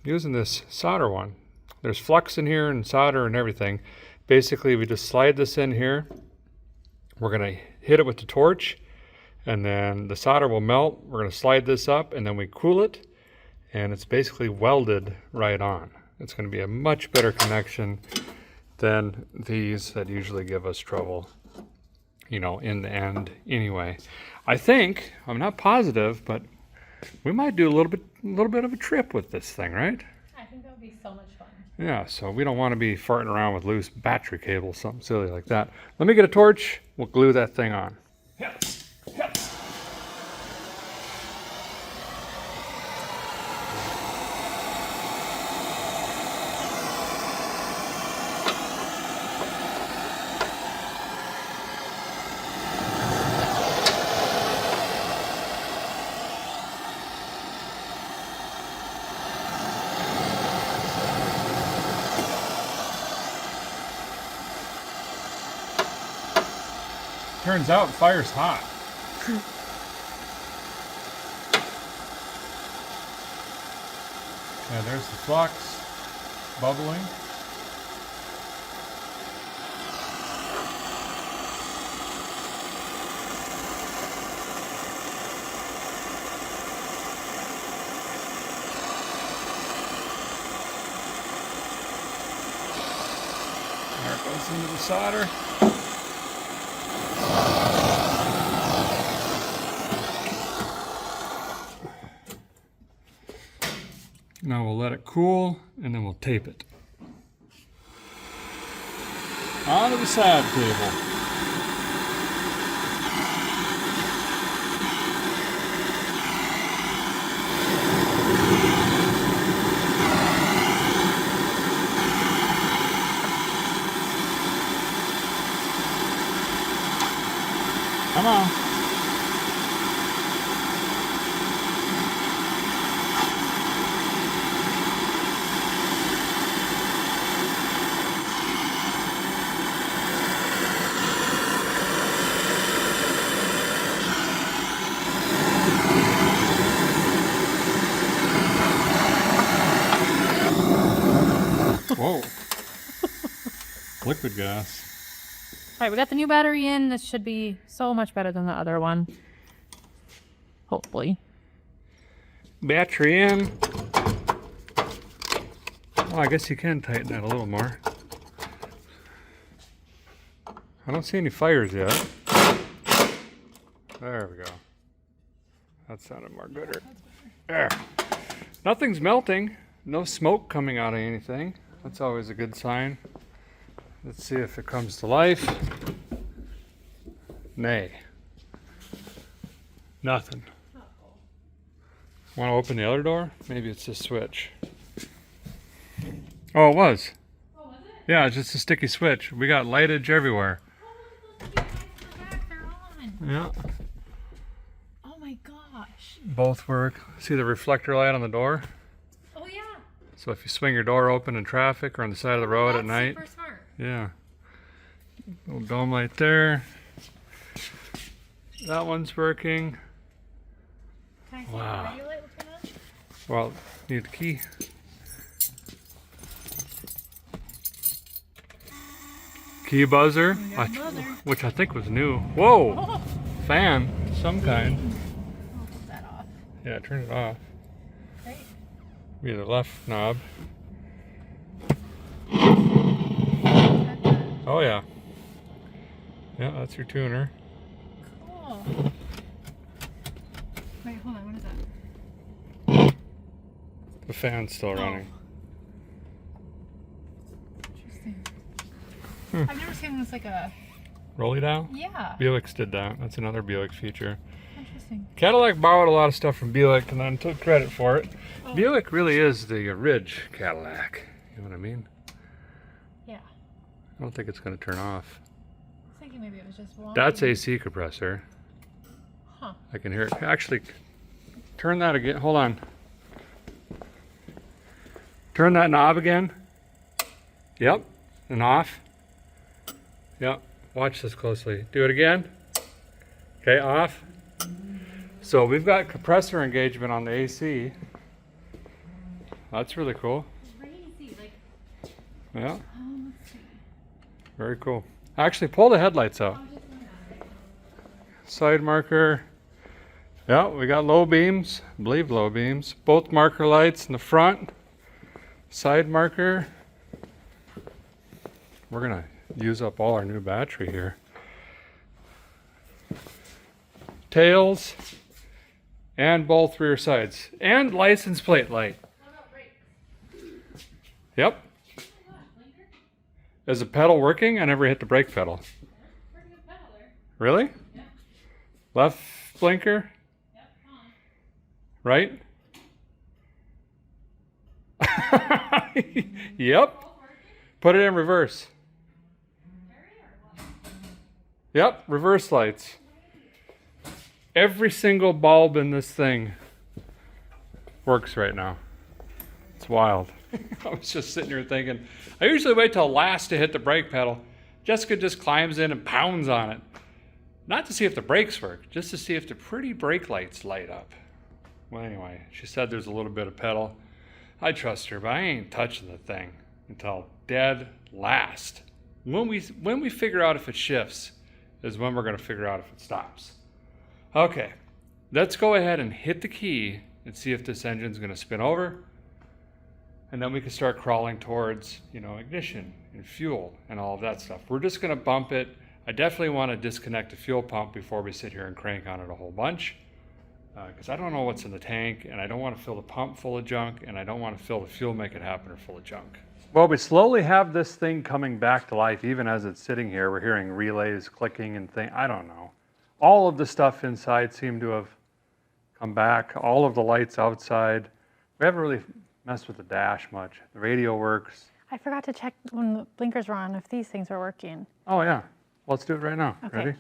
using this solder one. There's flux in here and solder and everything. Basically, we just slide this in here. We're gonna hit it with the torch, and then the solder will melt. We're gonna slide this up, and then we cool it, and it's basically welded right on. It's gonna be a much better connection than these that usually give us trouble, in the end anyway. I think, I'm not positive, but we might do a little bit of a trip with this thing, right? I think that would be so much fun. Yeah, so we don't want to be farting around with loose battery cables, something silly like that. Let me get a torch, we'll glue that thing on. Turns out fire's hot. Yeah, there's the flux bubbling. There it goes into the solder. Now we'll let it cool, and then we'll tape it onto the side table. Come on. Whoa. Liquid gas. All right, we got the new battery in. This should be so much better than the other one. Hopefully. Battery in. Well, I guess you can tighten that a little more. I don't see any fires yet. There we go. That sounded more gooder. There. Nothing's melting. No smoke coming out of anything. That's always a good sign. Let's see if it comes to life. Nay. Nothing. Want to open the other door? Maybe it's this switch. Oh, it was. Oh, was it? Yeah, it's just a sticky switch. We got lightage everywhere. Oh, look at those lights in the back. They're on. Yeah. Oh my gosh. Both work. See the reflector light on the door? Oh yeah. So if you swing your door open in traffic or on the side of the road at night. Super smart. Yeah. Little dome light there. That one's working. Can I see Wow. the radio light looking on? Well, need the key. Key buzzer, We got a buzzer. which I think was new. Whoa! Oh, Fan, some kind. I'll put that off. Yeah, turn it off. Right. Be the left knob. Oh yeah. Yeah, that's your tuner. Cool. Wait, hold on. What is that? The fan's still running. Interesting. Hmm. I've never seen this like a. Rolly down? Yeah. Buicks did that. That's another Buick feature. Interesting. Cadillac borrowed a lot of stuff from Buick and then took credit for it. Oh. Buick really is the Ridge Cadillac. You know what I mean? Yeah. I don't think it's going to turn off. I was thinking maybe it was just one. That's AC compressor. Huh. I can hear it actually turn that again. Hold on. Turn that knob again. Yep, and off. Yep, watch this closely. Do it again. Okay, off. So we've got compressor engagement on the AC. That's really cool. Yeah. Very cool. Actually, pull the headlights out. Side marker. Yeah, we got low beams. I believe low beams. Both marker lights in the front. Side marker. We're gonna use up all our new battery here. Tails. And both rear sides. And license plate light. Yep. Is the pedal working? I never hit the brake pedal. Really? Yep. Left blinker? Yep, on. Right? Yep. Put it in reverse. Yep, reverse lights. Every single bulb in this thing works right now. It's wild. I was just sitting here thinking, I usually wait till last to hit the brake pedal. Jessica just climbs in and pounds on it. Not to see if the brakes work, just to see if the pretty brake lights light up. Well, anyway, she said there's a little bit of pedal. I trust her, but I ain't touching the thing until dead last. When we figure out if it shifts is when we're going to figure out if it stops. Okay, let's go ahead and hit the key and see if this engine's going to spin over. And then we can start crawling towards, ignition and fuel and all of that stuff. We're just going to bump it. I definitely want to disconnect the fuel pump before we sit here and crank on it a whole bunch. Because I don't know what's in the tank, and I don't want to fill the pump full of junk, and I don't want to fill the fuel make it happen or full of junk. Well, we slowly have this thing coming back to life, even as it's sitting here. We're hearing relays clicking and things. I don't know. All of the stuff inside seemed to have come back. All of the lights outside. We haven't really messed with the dash much. The radio works. I forgot to check when the blinkers were on if these things were working. Oh, yeah. Well, let's do it right now. Okay. Ready?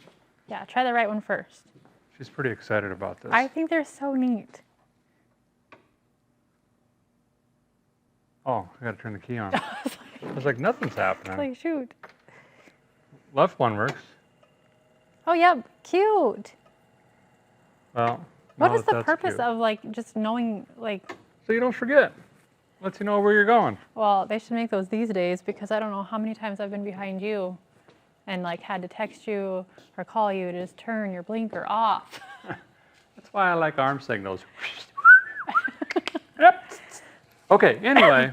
Yeah, try the right one first. She's pretty excited about this. I think they're so neat. Oh, I got to turn the key on. I was like, nothing's happening. Like, shoot. Left one works. Oh, yep, cute. Well, What now is the that's purpose cute. of just knowing So you don't forget. Lets you know where you're going. well, they should make those these days because I don't know how many times I've been behind you and had to text you or call you to just turn your blinker off. That's why I like arm signals. Yep. Okay, anyway,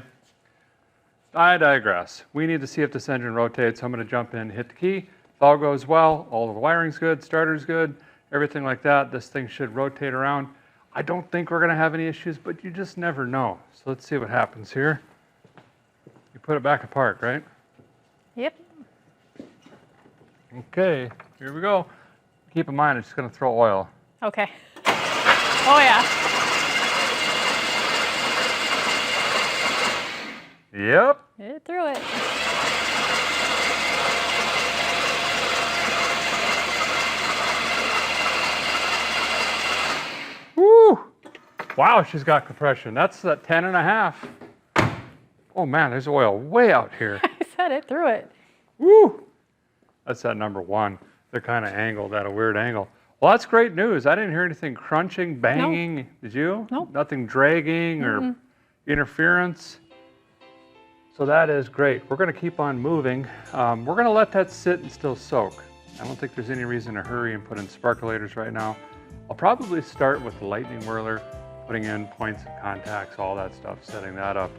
I digress. We need to see if this engine rotates. I'm going to jump in, hit the key. If all goes well, all the wiring's good, starter's good, everything like that, this thing should rotate around. I don't think we're going to have any issues, but you just never know. So let's see what happens here. You put it back apart, right? Yep. Okay, here we go. Keep in mind, it's just going to throw oil. Okay. Oh, yeah. Yep. It threw it. Woo! Wow, she's got compression. That's at 10.5. Oh man, there's oil way out here. I said it threw it. Woo! That's that number one. They're kind of angled at a weird angle. Well, that's great news. I didn't hear anything crunching, banging. No. Did you? Nope. Nothing dragging or interference. So that is great. We're going to keep on moving. We're going to let that sit and still soak. I don't think there's any reason to hurry and put in sparkulators right now. I'll probably start with the lightning whirler, putting in points and contacts, all that stuff, setting that up,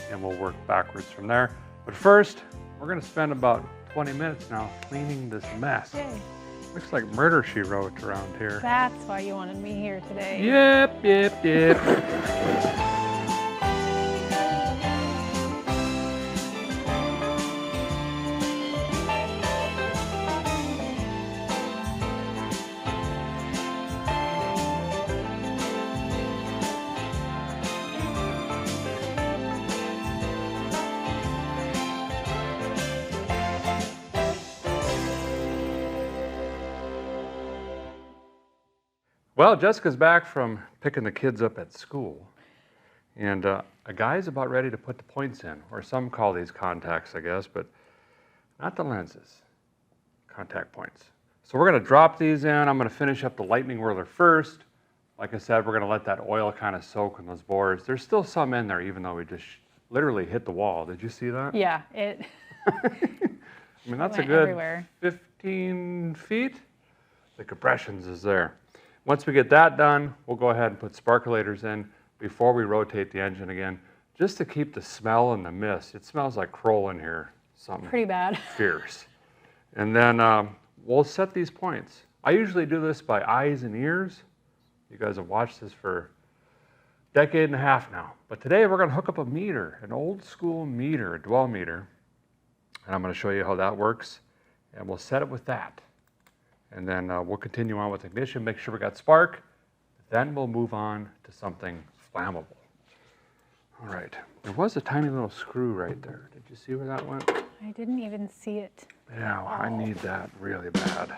and we'll work backwards from there. But first, we're going to spend about 20 minutes now cleaning this mess. Yay. Looks like murder she wrote around here. That's why you wanted me here today. Yep. Well, Jessica's back from picking the kids up at school. And a guy's about ready to put the points in, or some call these contacts, I guess, but not the lenses, contact points. So we're gonna drop these in. I'm gonna finish up the lightning whirler first. Like I said, we're gonna let that oil kind of soak in those bores. There's still some in there, even though we just literally hit the wall. Did you see that? Yeah, it I mean, that's a went good everywhere. 15 feet. The compressions is there. Once we get that done, we'll go ahead and put sparkulators in before we rotate the engine again, just to keep the smell and the mist. It smells like Kroll in here, something Pretty bad. fierce. And then we'll set these points. I usually do this by eyes and ears. You guys have watched this for a decade and a half now. But today we're gonna hook up a meter, an old school meter, a dwell meter. And I'm gonna show you how that works. And we'll set it with that. And then we'll continue on with ignition, make sure we got spark. Then we'll move on to something flammable. All right, there was a tiny little screw right there. Did you see where that went? I didn't even see it. Yeah, well, I need that really bad.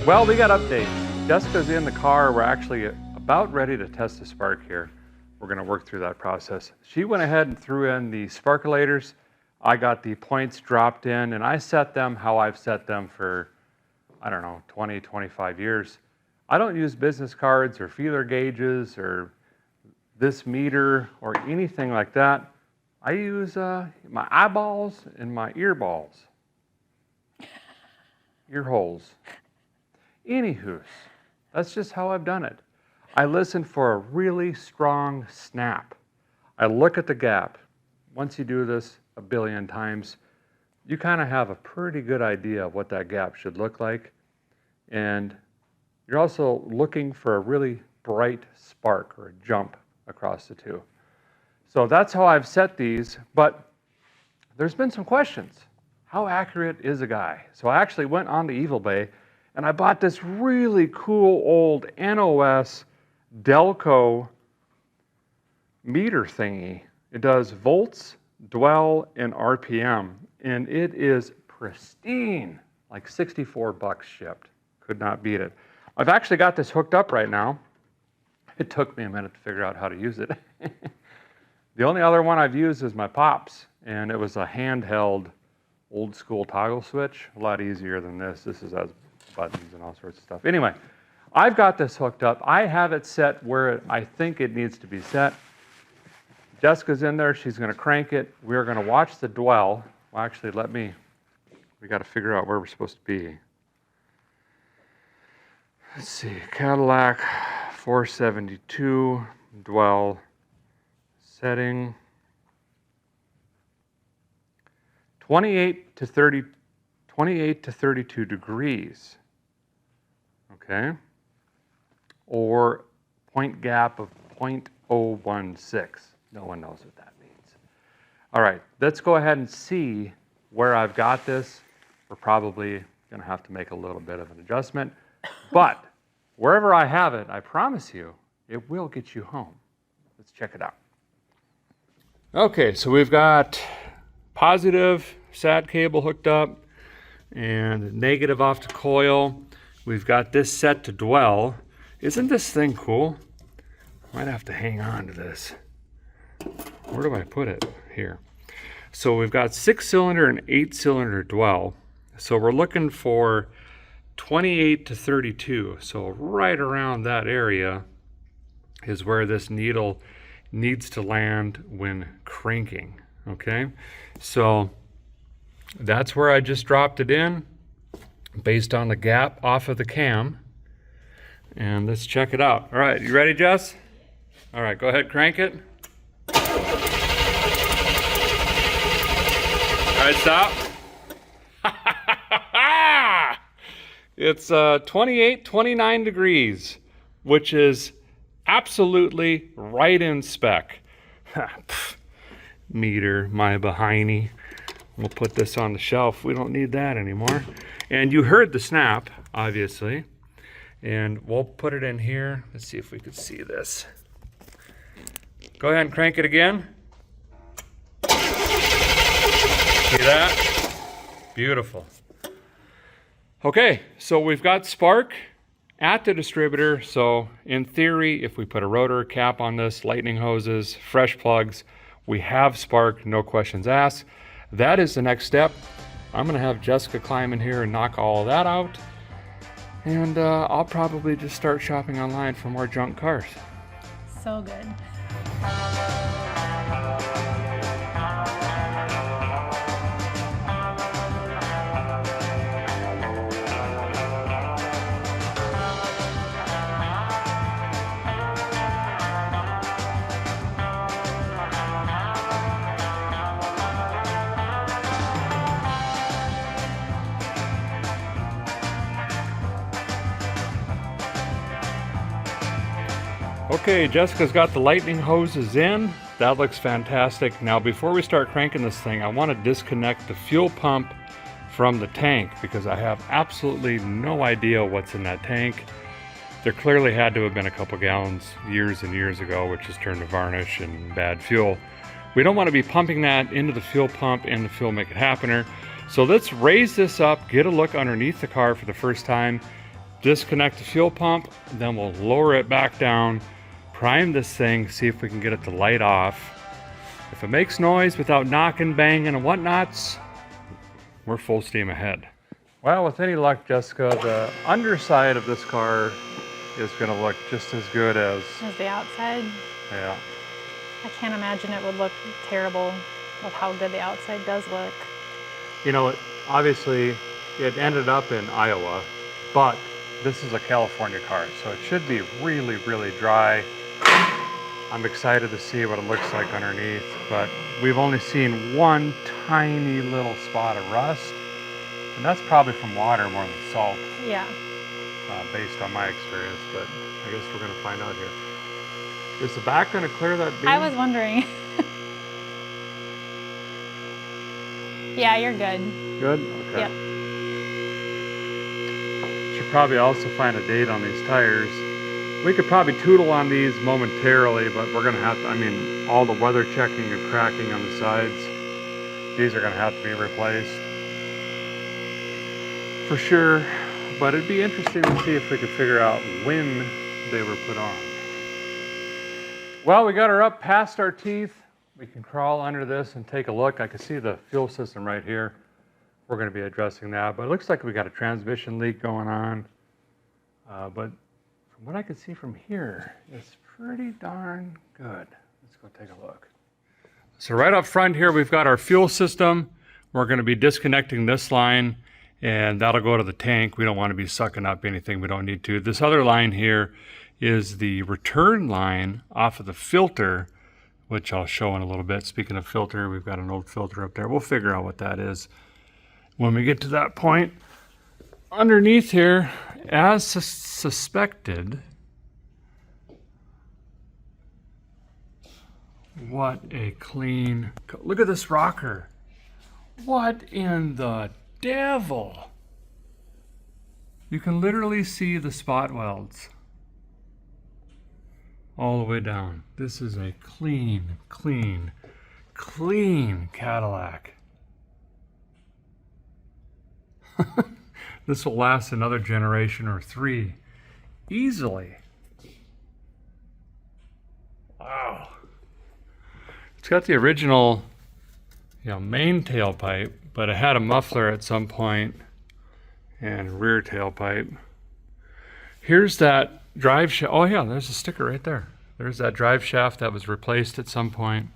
Well, we got updates. Jessica's in the car. We're actually about ready to test the spark here. We're going to work through that process. She went ahead and threw in the sparkulators. I got the points dropped in, and I set them how I've set them for, I don't know, 20, 25 years. I don't use business cards or feeler gauges or this meter or anything like that. I use my eyeballs and my ear balls. Ear holes. Anywho, that's just how I've done it. I listen for a really strong snap. I look at the gap. Once you do this a billion times, you kind of have a pretty good idea of what that gap should look like. And you're also looking for a really bright spark or a jump across the two. So that's how I've set these, but there's been some questions. How accurate is a guy? So I actually went on to Evil Bay and I bought this really cool old NOS Delco meter thingy. It does volts, dwell, and RPM, and it is pristine, like 64 bucks shipped. Could not beat it. I've actually got this hooked up right now. It took me a minute to figure out how to use it. The only other one I've used is my Pops, and it was a handheld old school toggle switch. A lot easier than this. This has buttons and all sorts of stuff. Anyway, I've got this hooked up. I have it set where I think it needs to be set. Jessica's in there. She's going to crank it. We're going to watch the dwell. Well, actually, we got to figure out where we're supposed to be. Let's see, Cadillac 472, dwell, setting 28 to 32 degrees, okay? Or point gap of 0.016. No one knows what that means. All right, let's go ahead and see where I've got this. We're probably gonna have to make a little bit of an adjustment, but wherever I have it, I promise you, it will get you home. Let's check it out. Okay, so we've got positive SAT cable hooked up and negative off the coil. We've got this set to dwell. Isn't this thing cool? Might have to hang on to this. Where do I put it? Here. So we've got 6-cylinder and 8-cylinder dwell. So we're looking for 28 to 32. So right around that area is where this needle needs to land when cranking. Okay, so that's where I just dropped it in based on the gap off of the cam. And let's check it out. All right, you ready, Jess? All right, go ahead, crank it. All right, stop. It's 28, 29 degrees, which is absolutely right in spec. Meter, my behindy. We'll put this on the shelf. We don't need that anymore. And you heard the snap, obviously. And we'll put it in here. Let's see if we could see this. Go ahead and crank it again. See that? Beautiful. Okay, so we've got spark at the distributor. So in theory, if we put a rotor cap on this, lightning hoses, fresh plugs, we have spark, no questions asked. That is the next step. I'm gonna have Jessica climb in here and knock all of that out. And I'll probably just start shopping online for more junk cars. So good. Okay, Jessica's got the lightning hoses in. That looks fantastic. Now, before we start cranking this thing, I want to disconnect the fuel pump from the tank because I have absolutely no idea what's in that tank. There clearly had to have been a couple gallons years and years ago, which has turned to varnish and bad fuel. We don't want to be pumping that into the fuel pump and the fuel make it happener. So let's raise this up, get a look underneath the car for the first time, disconnect the fuel pump, then we'll lower it back down, prime this thing, see if we can get it to light off. If it makes noise without knocking, banging, and whatnots, we're full steam ahead. Well, with any luck, Jessica, the underside of this car is going to look just as good as the outside. Yeah. I can't imagine it would look terrible with how good the outside does look. You know, obviously it ended up in Iowa, but this is a California car, so it should be really, really dry. I'm excited to see what it looks like underneath, but we've only seen one tiny little spot of rust, and that's probably from water more than salt. Yeah. Based on my experience, but I guess we're going to find out here. Is the back going to clear that beam? I was wondering. Yeah, you're good. Good? Okay. Yep. Should probably also find a date on these tires. We could probably tootle on these momentarily, but we're going to have to, I mean, all the weather checking and cracking on the sides, these are going to have to be replaced. For sure. But it'd be interesting to see if we could figure out when they were put on. Well, we got her up past our teeth. We can crawl under this and take a look. I can see the fuel system right here. We're going to be addressing that, but it looks like we got a transmission leak going on. But from what I can see from here, it's pretty darn good. Let's go take a look. So right up front here, we've got our fuel system. We're going to be disconnecting this line, and that'll go to the tank. We don't want to be sucking up anything we don't need to. This other line here is the return line off of the filter, which I'll show in a little bit. Speaking of filter, we've got an old filter up there. We'll figure out what that is when we get to that point. Underneath here, as suspected, what a clean, look at this rocker. What in the devil? You can literally see the spot welds all the way down. This is a clean, clean, clean Cadillac. This will last another generation or three easily. Wow. It's got the original, main tailpipe, but it had a muffler at some point and rear tailpipe. Here's that drive shaft. Oh yeah, there's a sticker right there. There's that drive shaft that was replaced at some point.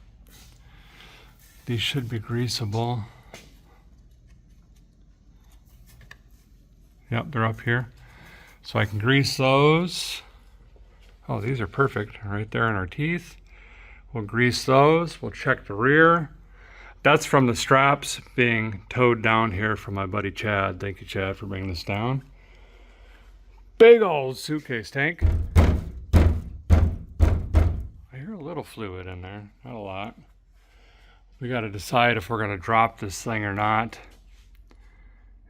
These should be greasable. Yep, they're up here. So I can grease those. Oh, these are perfect right there in our teeth. We'll grease those. We'll check the rear. That's from the straps being towed down here from my buddy Chad. Thank you, Chad, for bringing this down. Big old suitcase tank. I hear a little fluid in there, not a lot. We got to decide if we're going to drop this thing or not.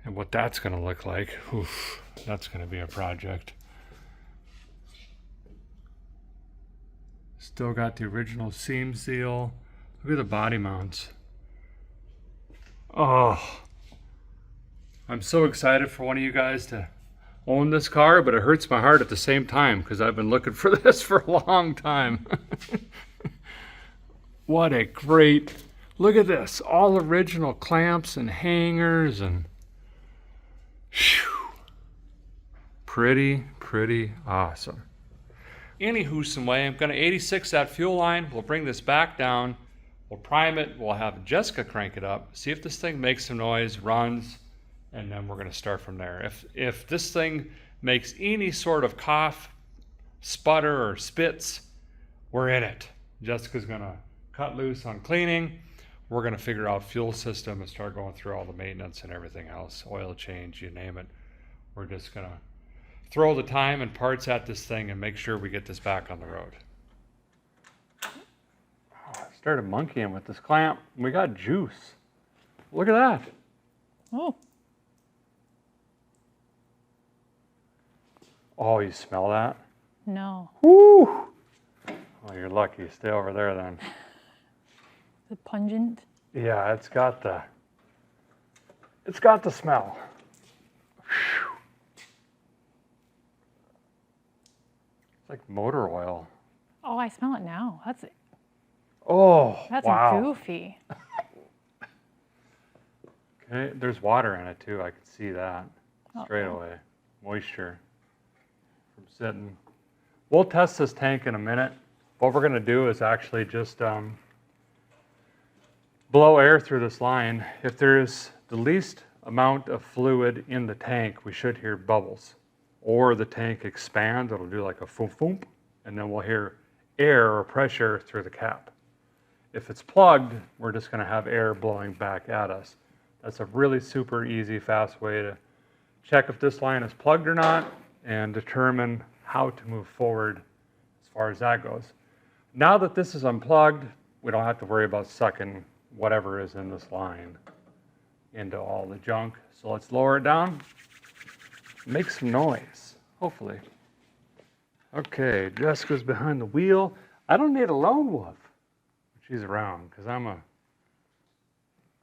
And what that's going to look like. Oof, that's going to be a project. Still got the original seam seal. Look at the body mounts. Oh, I'm so excited for one of you guys to own this car, but it hurts my heart at the same time because I've been looking for this for a long time. What a great, look at this, all original clamps and hangers and whew, pretty awesome. Anywho, some way, I'm going to 86 that fuel line. We'll bring this back down. We'll prime it. We'll have Jessica crank it up, see if this thing makes some noise, runs, and then we're going to start from there. If this thing makes any sort of cough, sputter, or spits, we're in it. Jessica's going to cut loose on cleaning. We're going to figure out fuel system and start going through all the maintenance and everything else, oil change, you name it. We're just going to throw the time and parts at this thing and make sure we get this back on the road. Oh, I started monkeying with this clamp. We got juice. Look at that. Oh, Oh, you smell that? no. Woo! Well, you're lucky. Stay over there then. Is it pungent? Yeah, it's got the smell. Whew. It's like motor oil. Oh, I smell it now. That's Wow. goofy. Okay, there's water in it too. I can see that straight Uh-oh. away. Moisture from sitting. We'll test this tank in a minute. What we're going to do is actually just blow air through this line. If there's the least amount of fluid in the tank, we should hear bubbles. Or the tank expands, it'll do like a foom foom, and then we'll hear air or pressure through the cap. If it's plugged, we're just going to have air blowing back at us. That's a really super easy, fast way to check if this line is plugged or not and determine how to move forward as far as that goes. Now that this is unplugged, we don't have to worry about sucking whatever is in this line into all the junk. So let's lower it down, make some noise, hopefully. Okay, Jessica's behind the wheel. I don't need a lone wolf. She's around because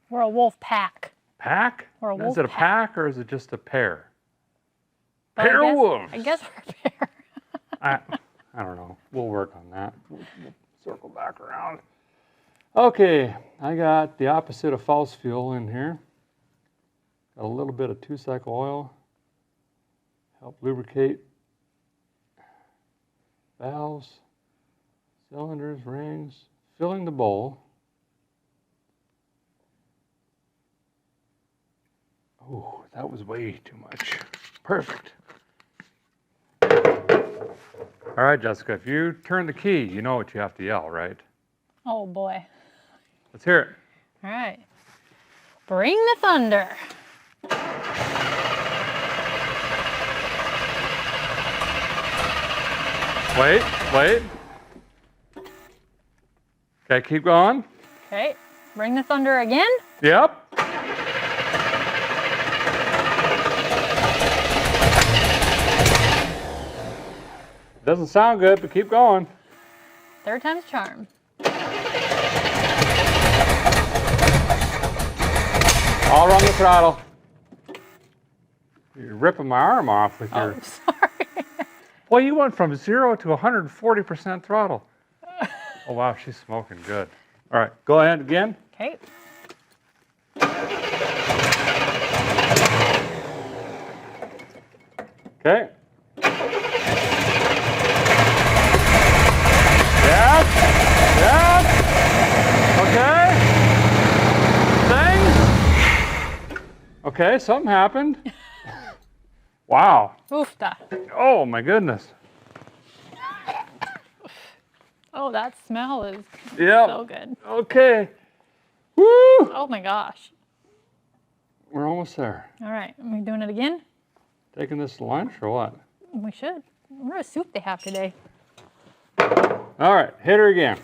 We're a wolf pack. pack? We're a Is wolf it a pack or is it just a pair? But Pair of wolves. I guess we're a pair. I don't know. We'll work on that. We'll circle back around. Okay, I got the opposite of false fuel in here. Got a little bit of 2-cycle oil. Help lubricate valves, cylinders, rings, filling the bowl. Oh, that was way too much. Perfect. All right, Jessica, if you turn the key, you know what you have to yell, right? Oh boy. Let's hear it. All right. Bring the thunder. Wait. Okay, keep going. Okay. Bring the thunder again. Yep. Doesn't sound good, but keep going. Third time's charm. I'll run the throttle. You're ripping my arm off with your... Oh, sorry. Well, you went from 0 to 140% throttle. Oh, wow, she's smoking good. All right, go ahead again. Okay. Okay. Yep. Okay. Thing. Okay, something happened. Wow. Oofta. Oh, my goodness. Oh, that smell is Yep. so good. Okay. Woo! Oh my gosh. We're almost there. All right. Are we doing it again? Taking this to lunch or what? We should. What a soup they have today. All right, hit her again.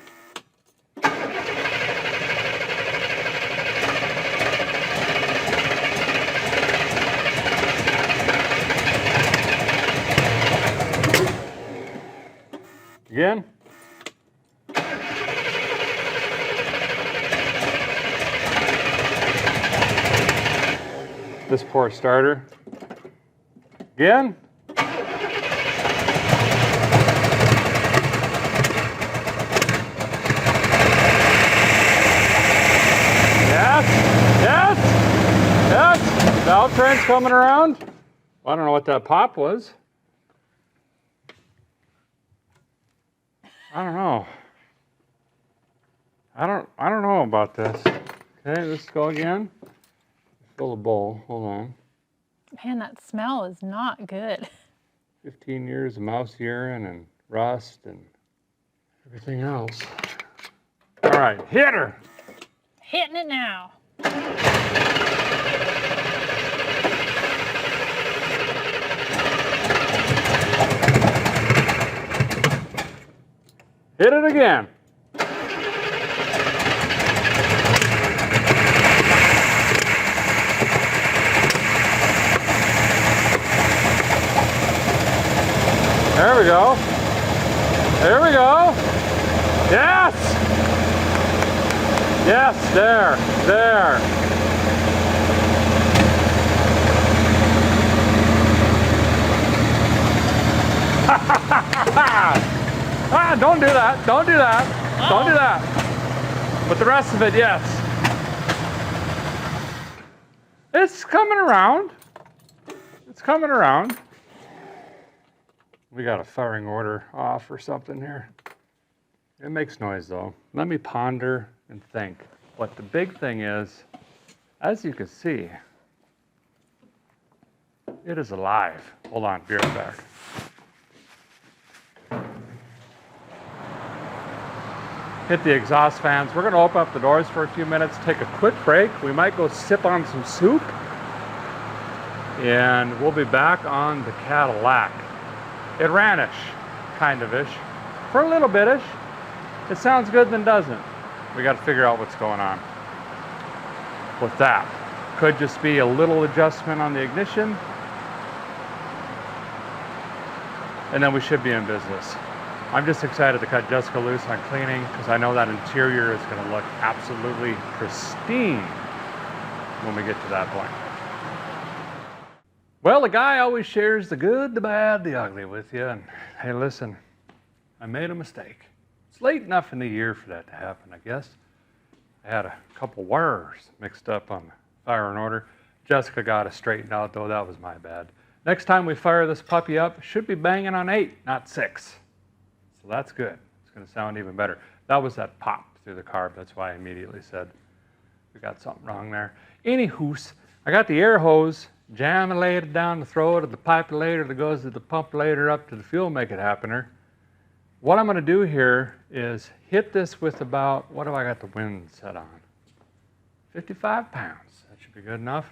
Again. This poor starter. Again. Yes, yes, yes. Valve train's coming around. Well, I don't know what that pop was. I don't know. I don't know about this. Okay, let's go again. Fill the bowl. Hold on. Man, that smell is not good. 15 years of mouse urine and rust and everything else. All right, hit her. Hitting it now. Hit it again. There we go. There we go. Yes! Yes, there, there. Ah, don't do that. Don't do that. Don't do that. But the rest of it, yes. It's coming around. It's coming around. We got a firing order off or something here. It makes noise though. Let me ponder and think. What the big thing is, as you can see, it is alive. Hold on, be right back. Hit the exhaust fans. We're gonna open up the doors for a few minutes, take a quick break. We might go sip on some soup. And we'll be back on the Cadillac. It ran-ish, kind of-ish, for a little bit-ish. It sounds good, then doesn't. We got to figure out what's going on with that. Could just be a little adjustment on the ignition, and then we should be in business. I'm just excited to cut Jessica loose on cleaning because I know that interior is going to look absolutely pristine when we get to that point. Well, the guy always shares the good, the bad, the ugly with you. And hey, listen, I made a mistake. It's late enough in the year for that to happen, I guess. I had a couple wires mixed up on the fire and order. Jessica got it straightened out, though. That was my bad. Next time we fire this puppy up, it should be banging on 8, not 6. So that's good. It's going to sound even better. That was that pop through the carb. That's why I immediately said we got something wrong there. Anywhoos, I got the air hose. Jam and lay it down the throat of the pipe later that goes to the pump later up to the fuel make it happener. What I'm going to do here is hit this with about, what have I got the wind set on? 55 pounds. That should be good enough.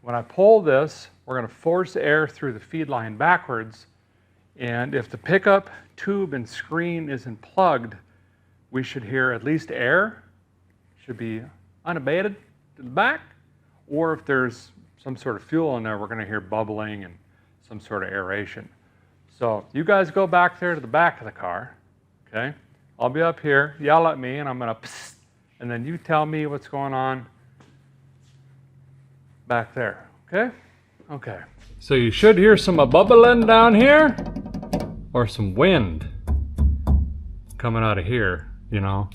When I pull this, we're going to force air through the feed line backwards. And if the pickup tube and screen isn't plugged, we should hear at least air. Should be unabated to the back. Or if there's some sort of fuel in there, we're going to hear bubbling and some sort of aeration. So you guys go back there to the back of the car, okay? I'll be up here, yell at me, and I'm going to psst, and then you tell me what's going on back there, okay? Okay. So you should hear some bubbling down here, or some wind coming out of here, you know.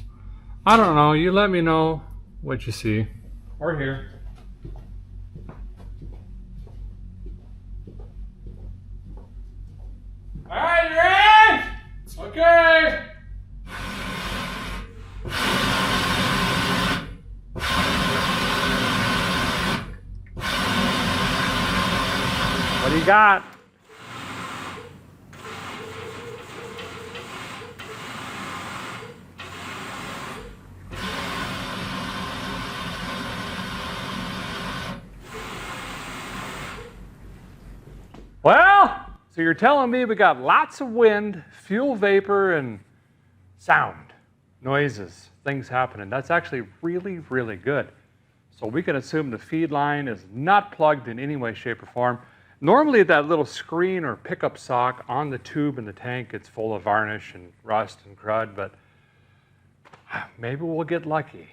I don't know, you let me know what you see, or hear. All right, you ready? Okay. What do you got? Well, so you're telling me we got lots of wind, fuel vapor, and sound, noises, things happening. That's actually really, really good. So we can assume the feed line is not plugged in any way, shape, or form. Normally that little screen or pickup sock on the tube in the tank gets full of varnish and rust and crud, but maybe we'll get lucky.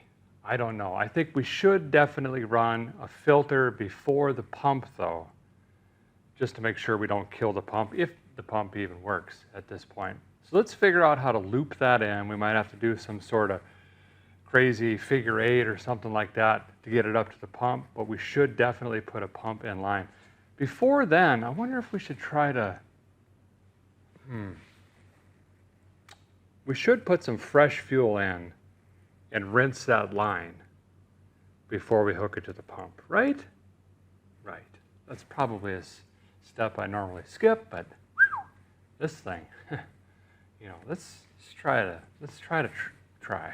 I don't know. I think we should definitely run a filter before the pump though, just to make sure we don't kill the pump, if the pump even works at this point. So let's figure out how to loop that in. We might have to do some sort of crazy figure eight or something like that to get it up to the pump, but we should definitely put a pump in line. Before then, I wonder if we should try to, we should put some fresh fuel in and rinse that line before we hook it to the pump, right? Right. That's probably a step I normally skip, but this thing, you know, let's try it. Trying.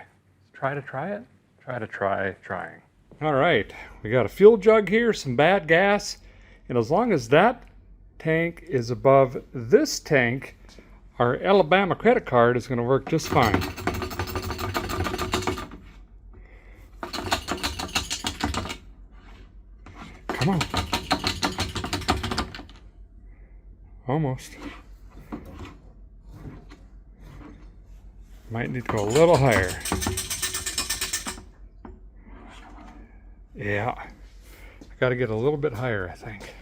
All right, we got a fuel jug here, some bad gas, and as long as that tank is above this tank, our Alabama credit card is going to work just fine. Come on. Almost. Might need to go a little higher. Yeah, I got to get a little bit higher, I think.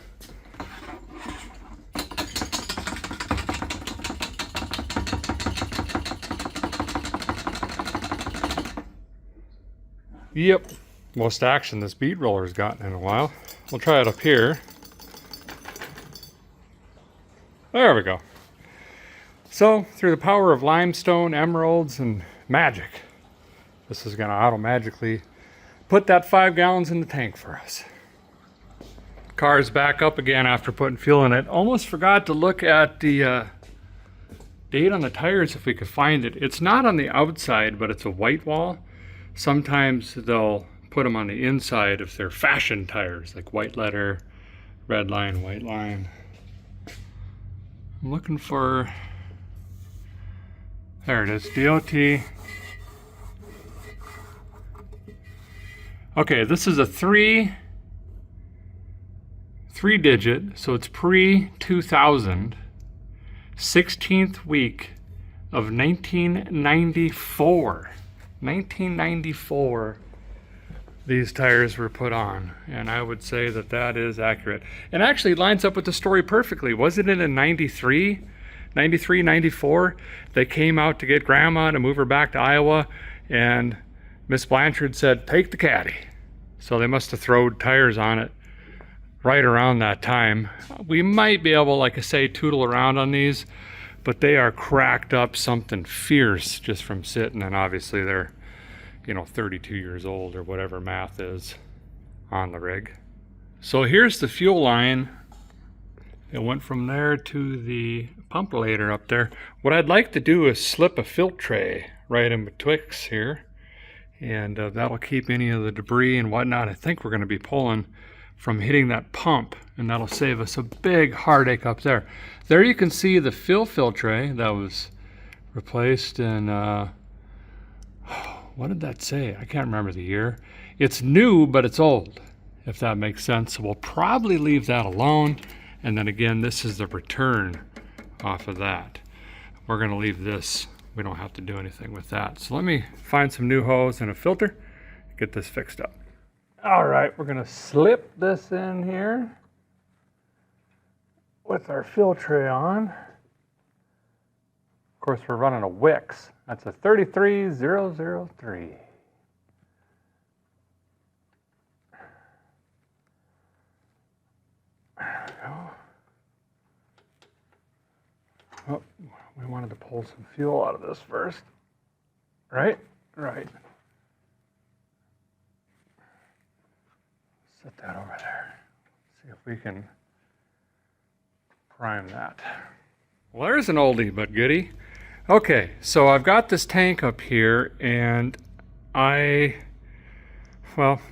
Yep, most action this bead roller's gotten in a while. We'll try it up here. There we go. So, through the power of limestone, emeralds, and magic, this is going to auto-magically put that 5 gallons in the tank for us. Car's back up again after putting fuel in it. Almost forgot to look at the date on the tires if we could find it. It's not on the outside, but it's a white wall. Sometimes they'll put them on the inside if they're fashion tires, like white letter, red line, white line. I'm looking for, there it is, DOT. Okay, this is a three digit, so it's pre-2000, 16th week of 1994. 1994, these tires were put on, and I would say that that is accurate. And actually lines up with the story perfectly. Wasn't it in 93, 94? They came out to get Grandma to move her back to Iowa, and Miss Blanchard said, take the Caddy. So they must have thrown tires on it right around that time. We might be able, like I say, tootle around on these, but they are cracked up something fierce just from sitting, and obviously they're, 32 years old or whatever math is on the rig. So here's the fuel line. It went from there to the pump later up there. What I'd like to do is slip a filter tray right in betwixt here, and that'll keep any of the debris and whatnot I think we're going to be pulling from hitting that pump, and that'll save us a big heartache up there. There you can see the fill tray that was replaced in, what did that say? I can't remember the year. It's new, but it's old, if that makes sense. So we'll probably leave that alone. And then again, this is the return off of that. We're gonna leave this. We don't have to do anything with that. So let me find some new hose and a filter, get this fixed up. All right, we're gonna slip this in here with our fill tray on. Of course, we're running a Wix. That's a 33003. There we go. Oh, we wanted to pull some fuel out of this first. Right? Right. Set that over there. See if we can prime that. Well, there's an oldie but goodie. Okay, so I've got this tank up here, and the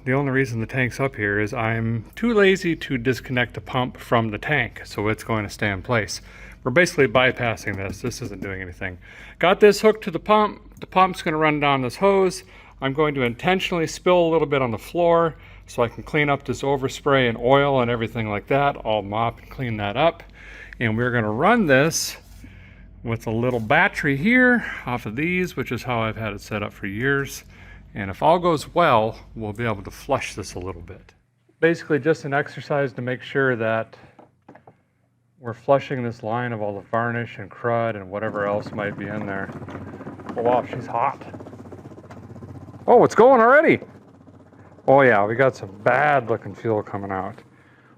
only reason the tank's up here is I'm too lazy to disconnect the pump from the tank, so it's going to stay in place. We're basically bypassing this. This isn't doing anything. Got this hooked to the pump. The pump's going to run down this hose. I'm going to intentionally spill a little bit on the floor so I can clean up this overspray and oil and everything like that. I'll mop and clean that up. And we're gonna run this with a little battery here off of these, which is how I've had it set up for years. And if all goes well, we'll be able to flush this a little bit. Basically just an exercise to make sure that we're flushing this line of all the varnish and crud and whatever else might be in there. Oh wow, she's hot. Oh, it's going already. Oh yeah, we got some bad looking fuel coming out.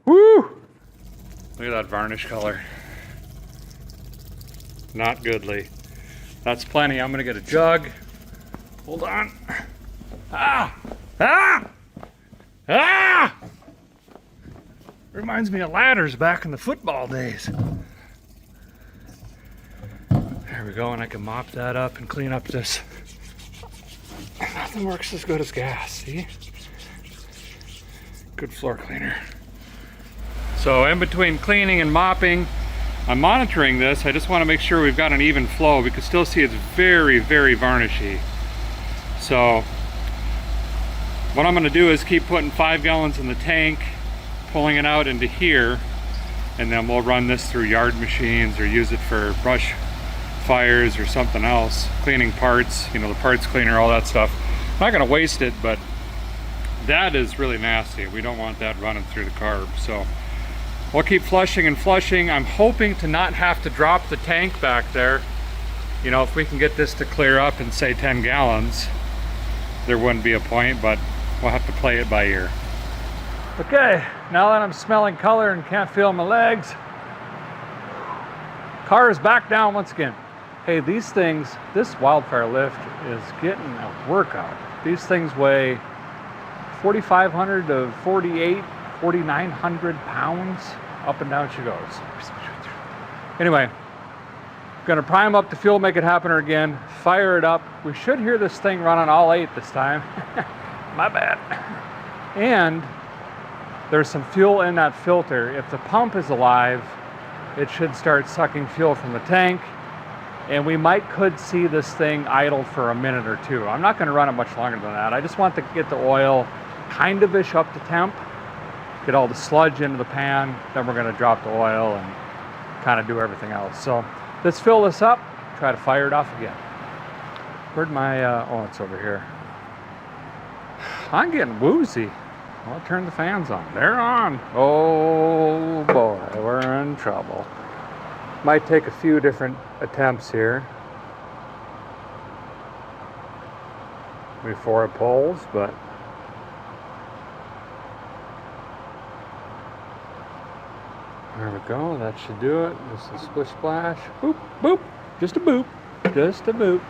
Woo! Look at that varnish color. Not goodly. That's plenty. I'm gonna get a jug. Hold on. Ah! Ah! Ah! Reminds me of ladders back in the football days. There we go, and I can mop that up and clean up this. Nothing works as good as gas, see? Good floor cleaner. So in between cleaning and mopping, I'm monitoring this. I just want to make sure we've got an even flow. We can still see it's very, very varnishy. So what I'm going to do is keep putting 5 gallons in the tank, pulling it out into here, and then we'll run this through yard machines or use it for brush fires or something else, cleaning parts, you know, the parts cleaner, all that stuff. I'm not going to waste it, but that is really nasty. We don't want that running through the carb. So we'll keep flushing and flushing. I'm hoping to not have to drop the tank back there. You know, if we can get this to clear up in say 10 gallons, there wouldn't be a point, but we'll have to play it by ear. Okay, now that I'm smelling color and can't feel my legs, car is back down once again. Hey, these things, this wildfire lift is getting a workout. These things weigh 4,500 to 4,900 pounds. Up and down she goes. Anyway, gonna prime up the fuel, make it happen again, fire it up. We should hear this thing running all 8 this time. My bad. And there's some fuel in that filter. If the pump is alive, it should start sucking fuel from the tank, and we could see this thing idle for a minute or two. I'm not gonna run it much longer than that. I just want to get the oil kind of-ish up to temp, get all the sludge into the pan, then we're gonna drop the oil and kind of do everything else. So let's fill this up, try to fire it off again. Where'd my, oh, it's over here. I'm getting woozy. I'll turn the fans on. They're on. Oh boy, we're in trouble. Might take a few different attempts here before it pulls, but there we go. That should do it. Just a splish splash. Boop, boop. Just a boop. Just a boop.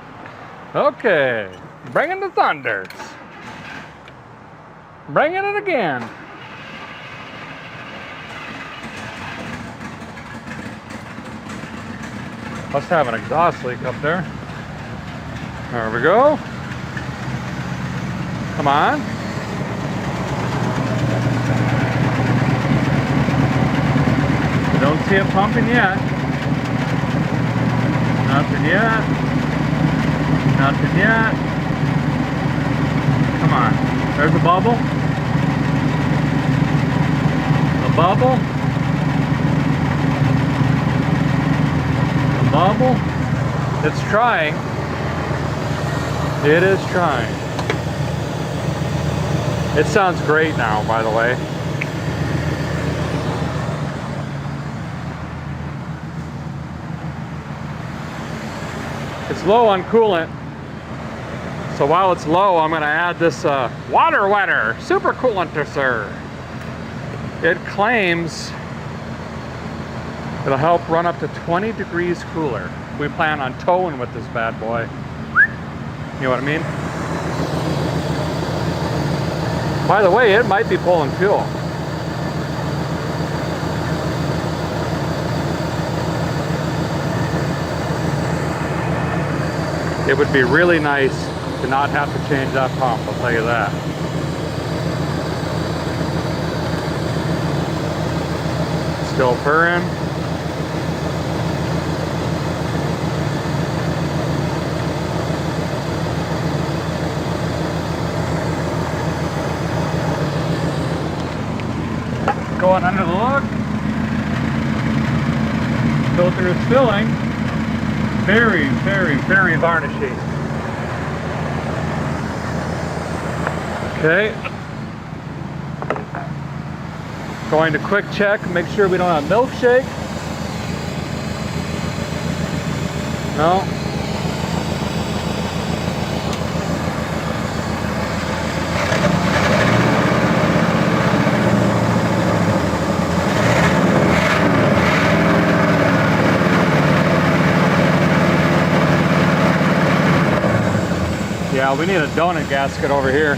Okay. Bringing the thunders. Bringing it again. Must have an exhaust leak up there. There we go. Come on. Don't see it pumping yet. Nothing yet. Nothing yet. Come on. There's a bubble. A bubble. A bubble. It's trying. It is trying. It sounds great now, by the way. It's low on coolant. So while it's low, I'm going to add this water wetter, super coolanter. It claims it'll help run up to 20 degrees cooler. We plan on towing with this bad boy. You know what I mean? By the way, it might be pulling fuel. It would be really nice to not have to change that pump, I'll tell you that. Still purring. it's filling. Very, very, very varnishy. Okay. Going to quick check, make sure we don't have milkshake. No. Yeah, we need a donut gasket over here.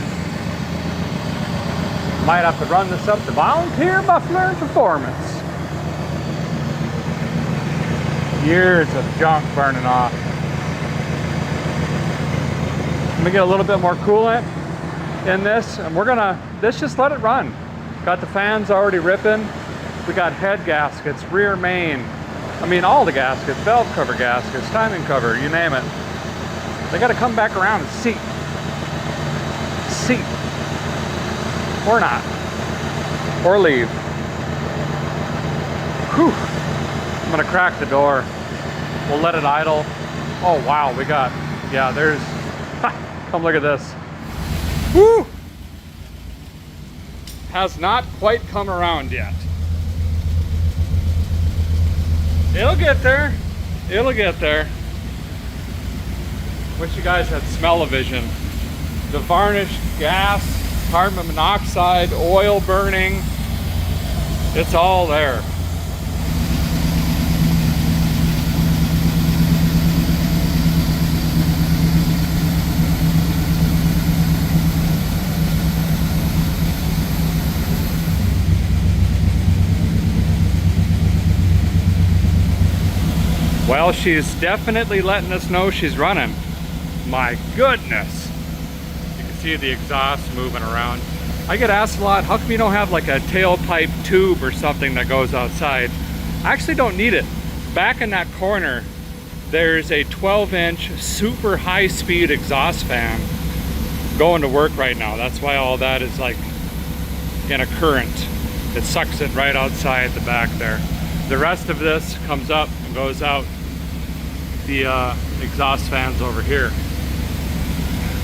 Might have to run this up to volunteer muffler performance. Years of junk burning off. Let me get a little bit more coolant in this, and let's just let it run. Got the fans already ripping. We got head gaskets, rear main. I mean, all the gaskets, valve cover gaskets, timing cover, you name it. They got to come back around and seat. Or not. Or leave. Whew. I'm gonna crack the door. We'll let it idle. Oh wow, there's, come look at this. Woo! Has not quite come around yet. It'll get there. It'll get there. Wish you guys had smell-o-vision. The varnished gas, carbon monoxide, oil burning, it's all there. Well, she's definitely letting us know she's running. My goodness. You can see the exhaust moving around. I get asked a lot, how come you don't have like a tailpipe tube or something that goes outside? I actually don't need it. Back in that corner, there's a 12-inch super high-speed exhaust fan going to work right now. That's why all that is like in a current. It sucks it right outside the back there. The rest of this comes up and goes out the exhaust fans over here.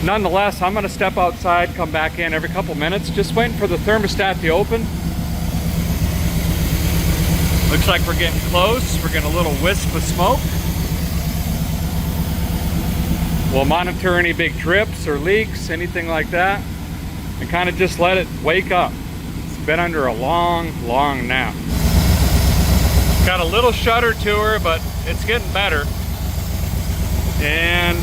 Nonetheless, I'm going to step outside, come back in every couple minutes, just waiting for the thermostat to open. Looks like we're getting close. We're getting a little wisp of smoke. We'll monitor any big drips or leaks, anything like that, and kind of just let it wake up. It's been under a long, long nap. Got a little shudder to her, but it's getting better. And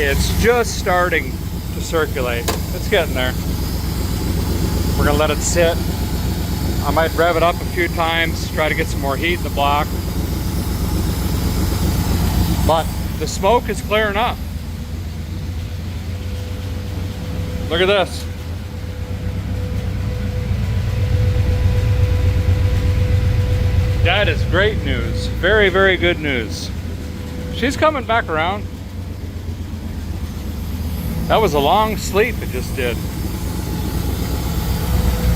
it's just starting to circulate. It's getting there. We're gonna let it sit. I might rev it up a few times, try to get some more heat in the block. But the smoke is clearing up. Look at this. That is great news. Very, very good news. She's coming back around. That was a long sleep it just did.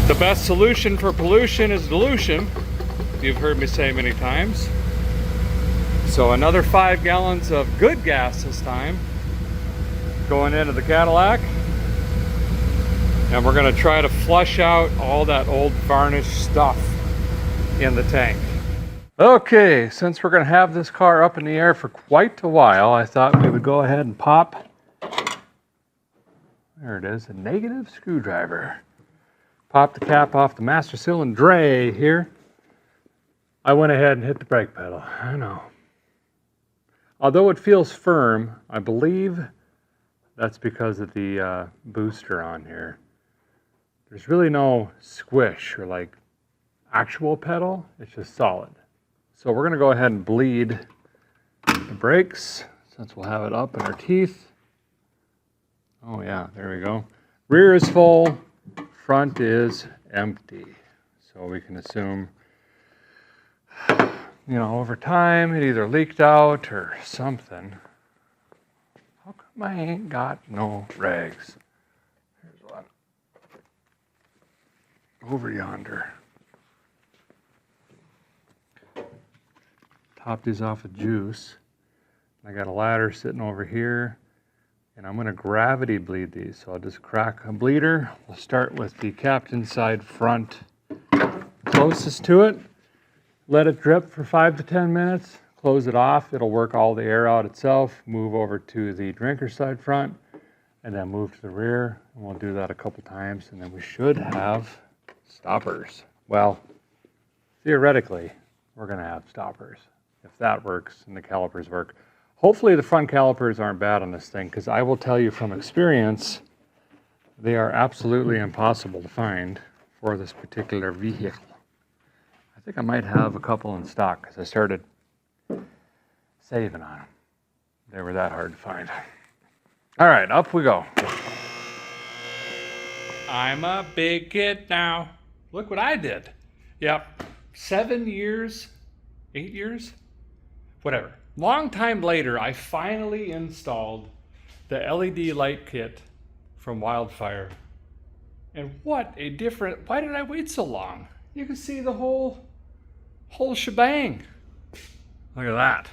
The best solution for pollution is dilution. You've heard me say many times. So another 5 gallons of good gas this time going into the Cadillac. And we're gonna try to flush out all that old varnished stuff in the tank. Okay, since we're gonna have this car up in the air for quite a while, I thought we would go ahead and pop, there it is, a negative screwdriver. Pop the cap off the master cylinder here. I went ahead and hit the brake pedal, I know. Although it feels firm, I believe that's because of the booster on here. There's really no squish or like actual pedal, it's just solid. So we're gonna go ahead and bleed the brakes since we'll have it up in our teeth. Oh yeah, there we go. Rear is full, front is empty. So we can assume, you know, over time it either leaked out or something. How come? I ain't got no rags. Here's one. Over yonder. Top these off with juice. I got a ladder sitting over here, and I'm going to gravity bleed these. So I'll just crack a bleeder. We'll start with the captain side front closest to it. Let it drip for 5 to 10 minutes. Close it off. It'll work all the air out itself. Move over to the drinker side front, and then move to the rear. And we'll do that a couple times, and then we should have stoppers. Well, theoretically, we're going to have stoppers if that works and the calipers work. Hopefully the front calipers aren't bad on this thing, because I will tell you from experience, they are absolutely impossible to find for this particular vehicle. I think I might have a couple in stock because I started saving on them. They were that hard to find. All right, up we go. I'm a big kid now. Look what I did. Yep, 7 years, 8 years, whatever. Long time later, I finally installed the LED light kit from Wildfire. And what a different, why did I wait so long? You can see the whole shebang. Look at that.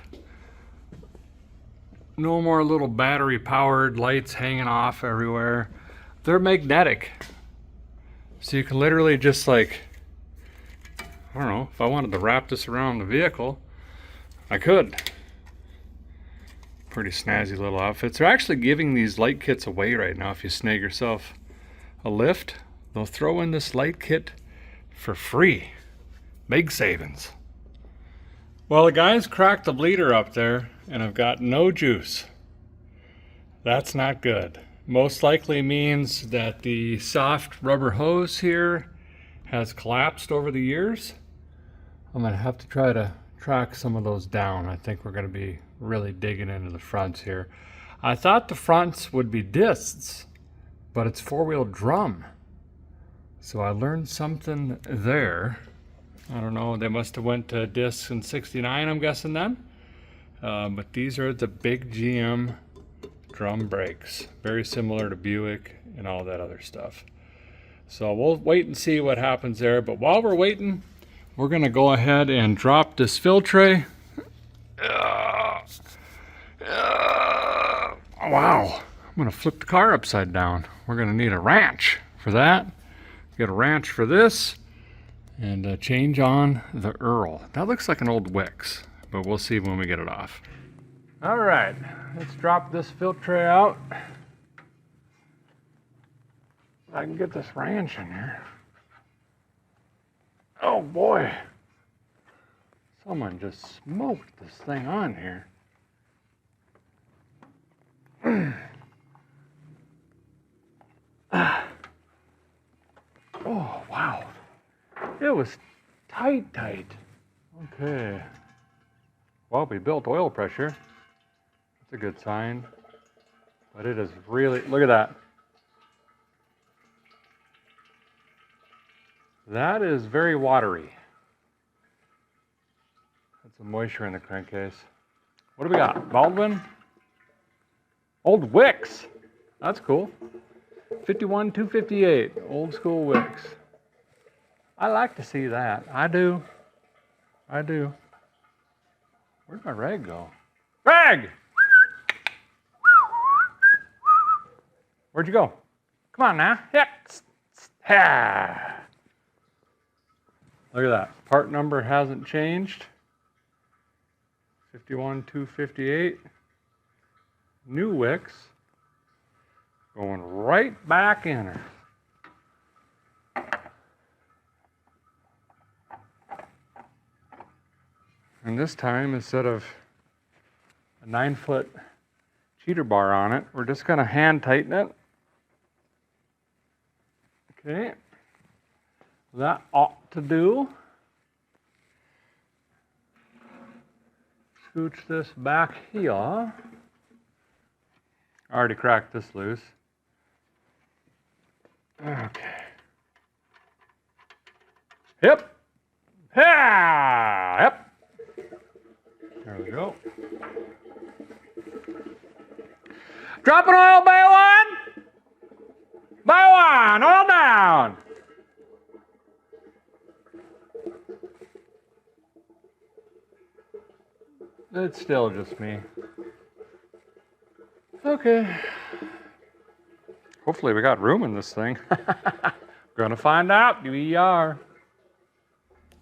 No more little battery powered lights hanging off everywhere. They're magnetic. So you can literally just like, I don't know, if I wanted to wrap this around the vehicle, I could. Pretty snazzy little outfits. They're actually giving these light kits away right now. If you snag yourself a lift, they'll throw in this light kit for free. Big savings. Well, the guys cracked the bleeder up there, and I've got no juice. That's not good. Most likely means that the soft rubber hose here has collapsed over the years. I'm gonna have to try to track some of those down. I think we're gonna be really digging into the fronts here. I thought the fronts would be discs, but it's four-wheel drum. So I learned something there. I don't know, they must have went to discs in '69, I'm guessing then. But these are the big GM drum brakes. Very similar to Buick and all that other stuff. So we'll wait and see what happens there. But while we're waiting, we're gonna go ahead and drop this fill tray. Wow, I'm gonna flip the car upside down. We're gonna need a wrench for that. Get a wrench for this, and change on the Earl. That looks like an old Wix, but we'll see when we get it off. All right, let's drop this fill tray out. I can get this wrench in here. Oh boy, someone just smoked this thing on here. Oh, wow. It was tight. Okay. Well, we built oil pressure. That's a good sign. But it is really, look at that. That is very watery. That's some moisture in the crankcase. What do we got? Baldwin? Old Wix. That's cool. 51-258, old school Wix. I like to see that. I do. Where'd my rag go? Rag! Where'd you go? Come on now. Yep. Look at that. Part number hasn't changed. 51-258. New Wix. Going right back in her. And this time, instead of a 9-foot cheater bar on it, we're just going to hand tighten it. Okay. That ought to do. Scooch this back here. I already cracked this loose. Okay. Yep. Yep. There we go. Dropping oil by one. By one. Oil down. It's still just me. Okay. Hopefully we got room in this thing. Gonna find out. We are.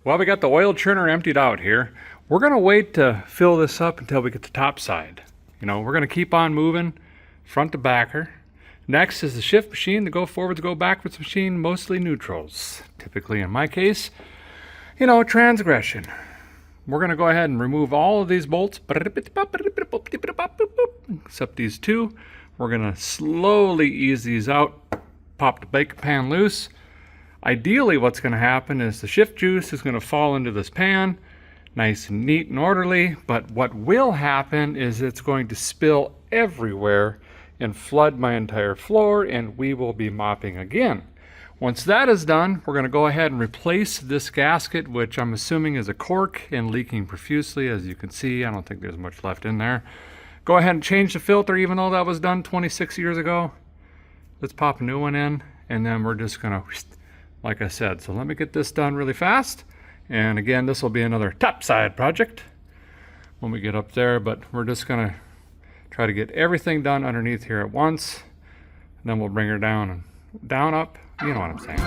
Well, we got the oil churner emptied out here. We're gonna wait to fill this up until we get the top side. You know, we're gonna keep on moving front to backer. Next is the shift machine, the go forwards, go backwards machine, mostly neutrals. Typically in my case, you know, transgression. We're gonna go ahead and remove all of these bolts, except these two. We're gonna slowly ease these out, pop the bacon pan loose. Ideally what's gonna happen is the shift juice is gonna fall into this pan, nice and neat and orderly, but what will happen is it's going to spill everywhere and flood my entire floor, and we will be mopping again. Once that is done, we're gonna go ahead and replace this gasket, which I'm assuming is a cork and leaking profusely. As you can see, I don't think there's much left in there. Go ahead and change the filter, even though that was done 26 years ago. Let's pop a new one in, and then we're just gonna, like I said, so let me get this done really fast. And again, this will be another topside project when we get up there, but we're just gonna try to get everything done underneath here at once. And then we'll bring her down and down, up, you know what I'm saying.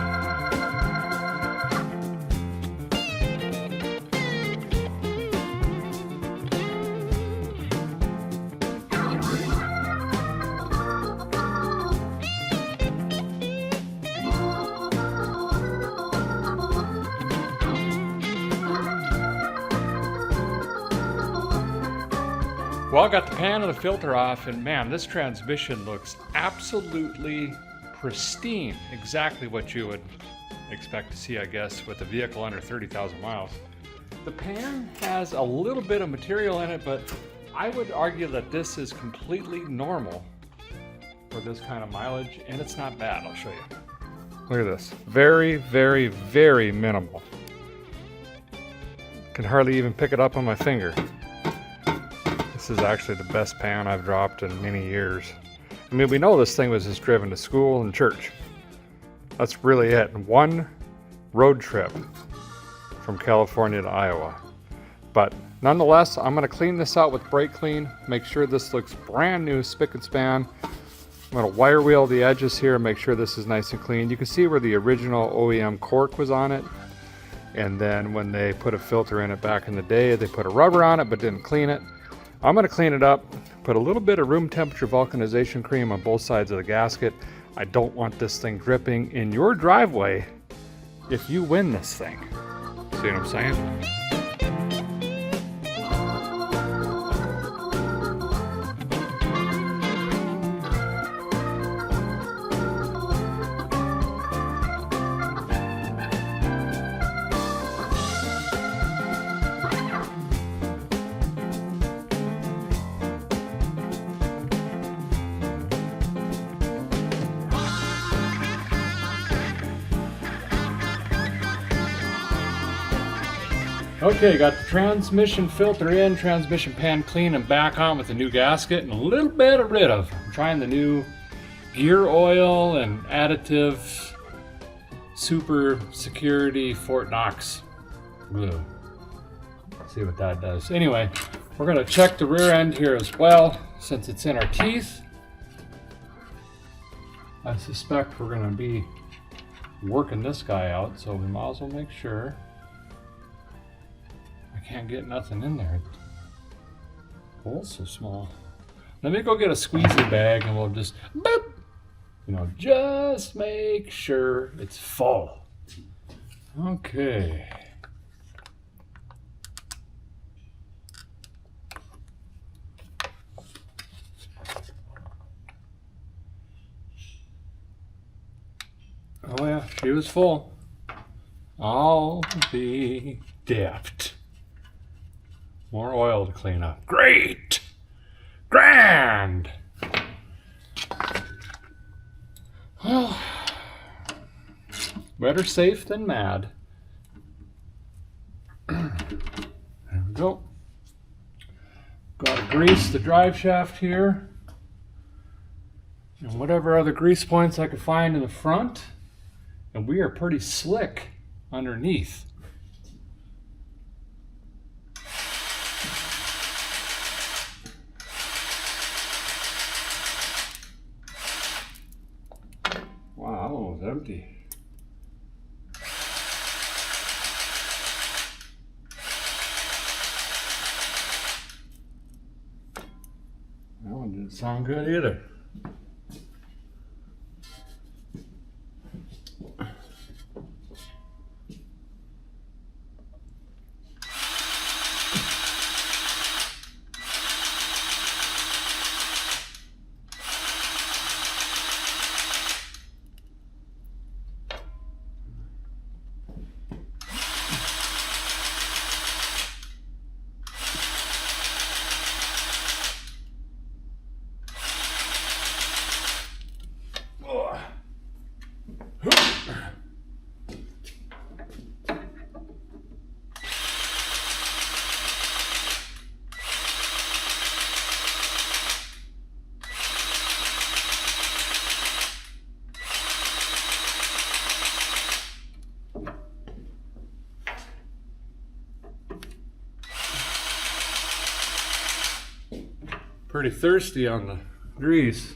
Well, I got the pan and the filter off, and man, this transmission looks absolutely pristine. Exactly what you would expect to see, I guess, with a vehicle under 30,000 miles. The pan has a little bit of material in it, but I would argue that this is completely normal for this kind of mileage, and it's not bad. I'll show you. Look at this. Very, very, very minimal. Can hardly even pick it up on my finger. This is actually the best pan I've dropped in many years. I mean, we know this thing was just driven to school and church. That's really it. One road trip from California to Iowa. But nonetheless, I'm gonna clean this out with brake clean, make sure this looks brand new, spick and span. I'm gonna wire wheel the edges here, make sure this is nice and clean. You can see where the original OEM cork was on it. And then when they put a filter in it back in the day, they put a rubber on it but didn't clean it. I'm gonna clean it up, put a little bit of room temperature vulcanization cream on both sides of the gasket. I don't want this thing dripping in your driveway if you win this thing. See what I'm saying? Okay, got the transmission filter in, transmission pan clean and back on with the new gasket and a little bit of rid of. I'm trying the new gear oil and additive super security Fort Knox glue. See what that does. Anyway, we're gonna check the rear end here as well since it's in our teeth. I suspect we're gonna be working this guy out, so we might as well make sure. Can't get nothing in there. The hole's so small. Let me go get a squeezy bag and we'll just boop, you know, just make sure it's full. Okay. Oh yeah, she was full. I'll be deft. More oil to clean up. Great! Grand! Well, better safe than mad. There we go. Got to grease the drive shaft here. whatever other grease points I could find in the front. And we are pretty slick underneath. Wow, that one was empty. That one didn't sound good either. Pretty thirsty on the grease.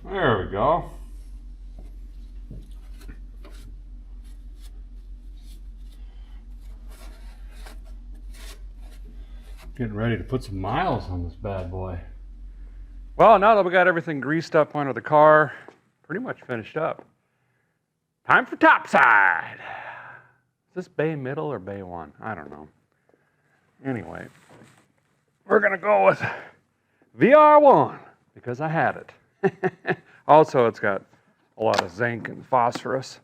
There we go. Getting ready to put some miles on this bad boy. Well, now that we got everything greased up under the car, pretty much finished up. Time for topside. Is this bay middle or bay one? I don't know. Anyway, we're gonna go with VR1 because I had it. Also, it's got a lot of zinc and phosphorus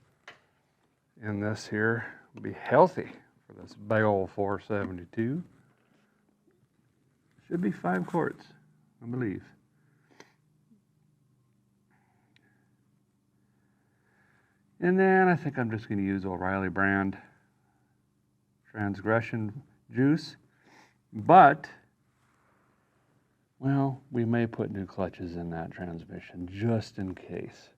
in this here. It'll be healthy for this big old 472. Should be 5 quarts, I believe. And then I think I'm just going to use O'Reilly brand transgression juice. But, well, we may put new clutches in that transmission just in case.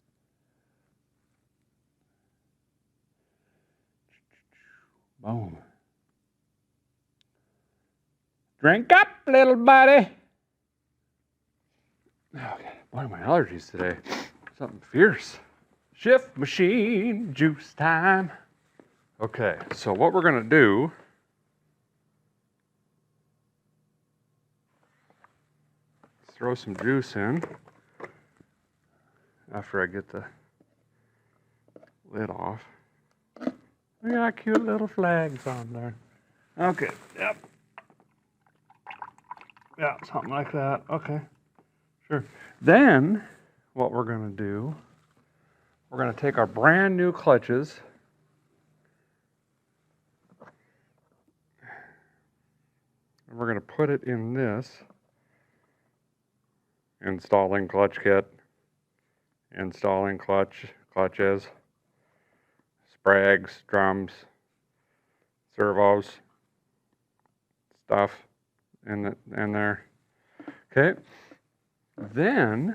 Boom. Drink up, little buddy. Okay, boy, my allergies today. Something fierce. Shift machine, juice time. Okay, so what we're gonna do, is throw some juice in after I get the lid off. We got cute little flags on there. Okay, yep. Yeah, something like that. Okay, sure. Then, what we're gonna do, we're going to take our brand new clutches and we're going to put it in this installing clutch kit, installing clutches, sprags, drums, servos, stuff in there. Okay. Then,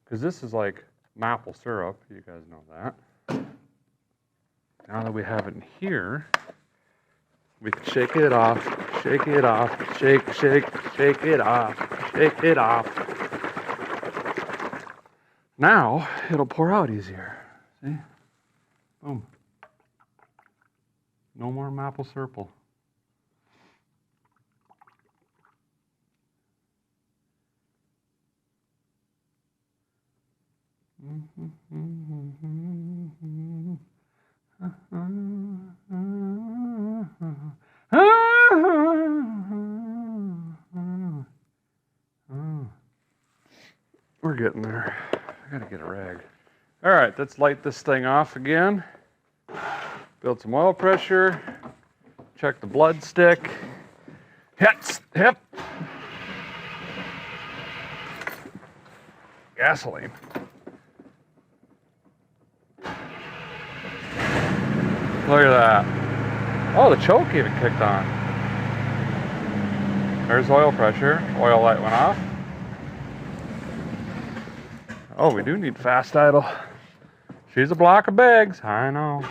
because this is like maple syrup, you guys know that. Now that we have it in here, we can shake it off, shake it off, shake it off, shake it off. Now it'll pour out easier. See? Boom. No more maple syrup. We're getting there. I gotta get a rag. All right, let's light this thing off again. Build some oil pressure. Check the blood stick. Hip. Gasoline. Look at that. Oh, the choke even kicked on. There's oil pressure. Oil light went off. Oh, we do need fast idle. She's a block of bags. I know.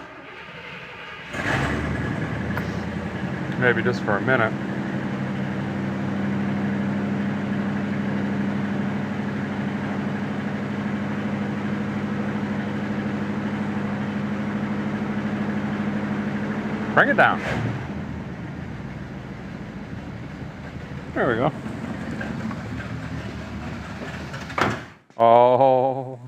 Maybe just for a minute. Bring it down. There we go. Oh.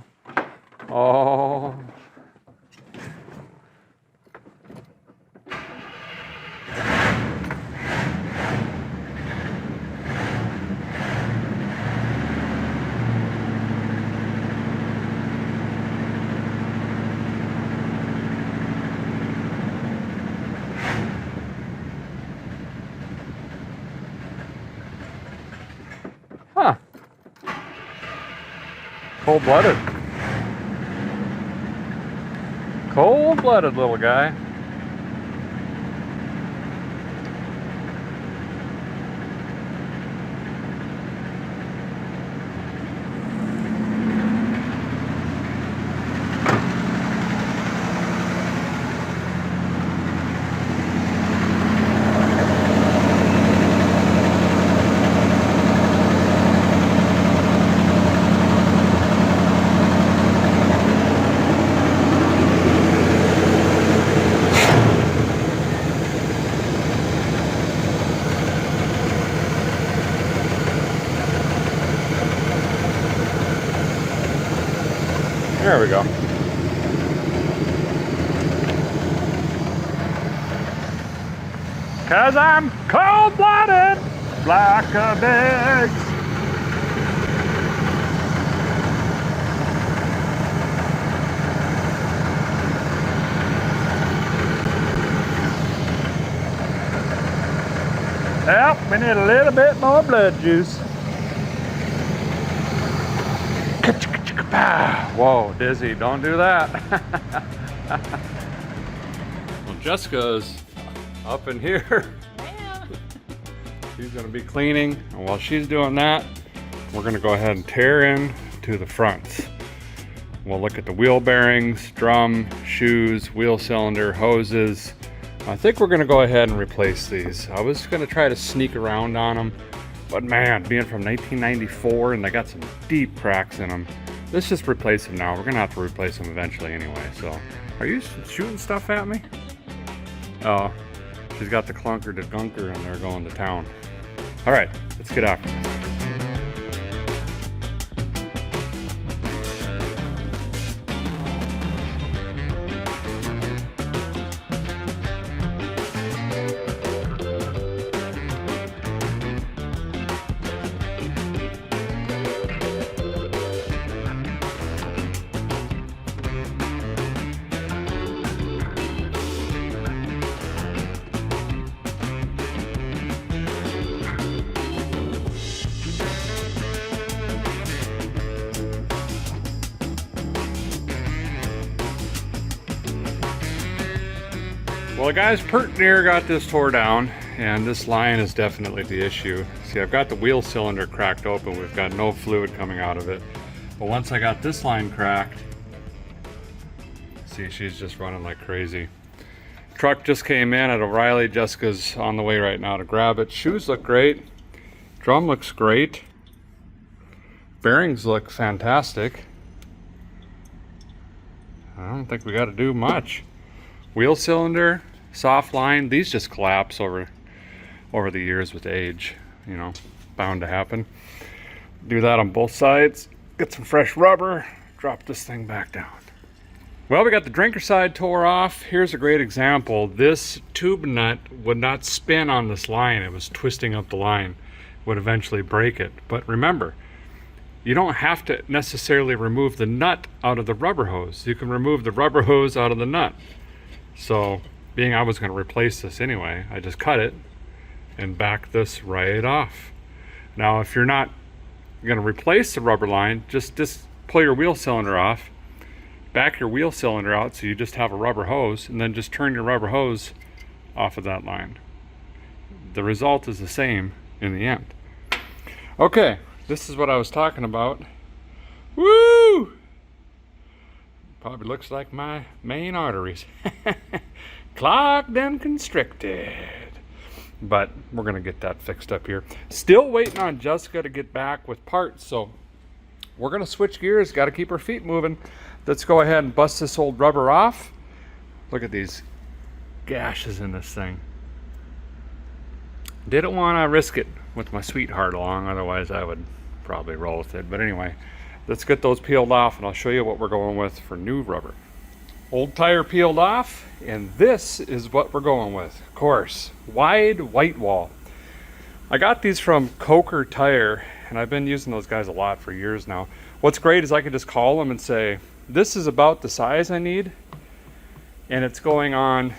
Huh. Cold-blooded. Cold-blooded little guy. There we go. Cause I'm cold-blooded, black of eggs. Yep, we need a little bit more blood juice. Whoa, dizzy, don't do that. Well, Jessica's up in here. Yeah. She's gonna be cleaning, and while she's doing that, we're gonna go ahead and tear in to the fronts. We'll look at the wheel bearings, drum, shoes, wheel cylinder, hoses. I think we're gonna go ahead and replace these. I was gonna try to sneak around on them, but man, being from 1994 and they got some deep cracks in them, let's just replace them now. We're gonna have to replace them eventually anyway, so. Are you shooting stuff at me? Oh, she's got the clunker to gunker and they're going to town. All right, let's get after it. Well, the guys pert near got this tore down, and this line is definitely the issue. See, I've got the wheel cylinder cracked open. We've got no fluid coming out of it. But once I got this line cracked, see, she's just running like crazy. Truck just came in at O'Reilly. Jessica's on the way right now to grab it. Shoes look great. Drum looks great. Bearings look fantastic. I don't think we got to do much. Wheel cylinder, soft line, these just collapse over the years with age, you know, bound to happen. Do that on both sides, get some fresh rubber, drop this thing back down. Well, we got the drinker side tore off. Here's a great example. This tube nut would not spin on this line. It was twisting up the line, would eventually break it. But remember, you don't have to necessarily remove the nut out of the rubber hose. You can remove the rubber hose out of the nut. So, being I was going to replace this anyway, I just cut it and back this right off. Now, if you're not going to replace the rubber line, just pull your wheel cylinder off, back your wheel cylinder out so you just have a rubber hose, and then just turn your rubber hose off of that line. The result is the same in the end. Okay, this is what I was talking about. Woo! Probably looks like my main arteries. Clogged and constricted. But we're gonna get that fixed up here. Still waiting on Jessica to get back with parts, so we're gonna switch gears. Got to keep our feet moving. Let's go ahead and bust this old rubber off. Look at these gashes in this thing. Didn't want to risk it with my sweetheart along, otherwise I would probably roll with it. But anyway, let's get those peeled off and I'll show you what we're going with for new rubber. Old tire peeled off, and this is what we're going with. Of course, wide white wall. I got these from Coker Tire, and I've been using those guys a lot for years now. What's great is I can just call them and say, this is about the size I need, and it's going on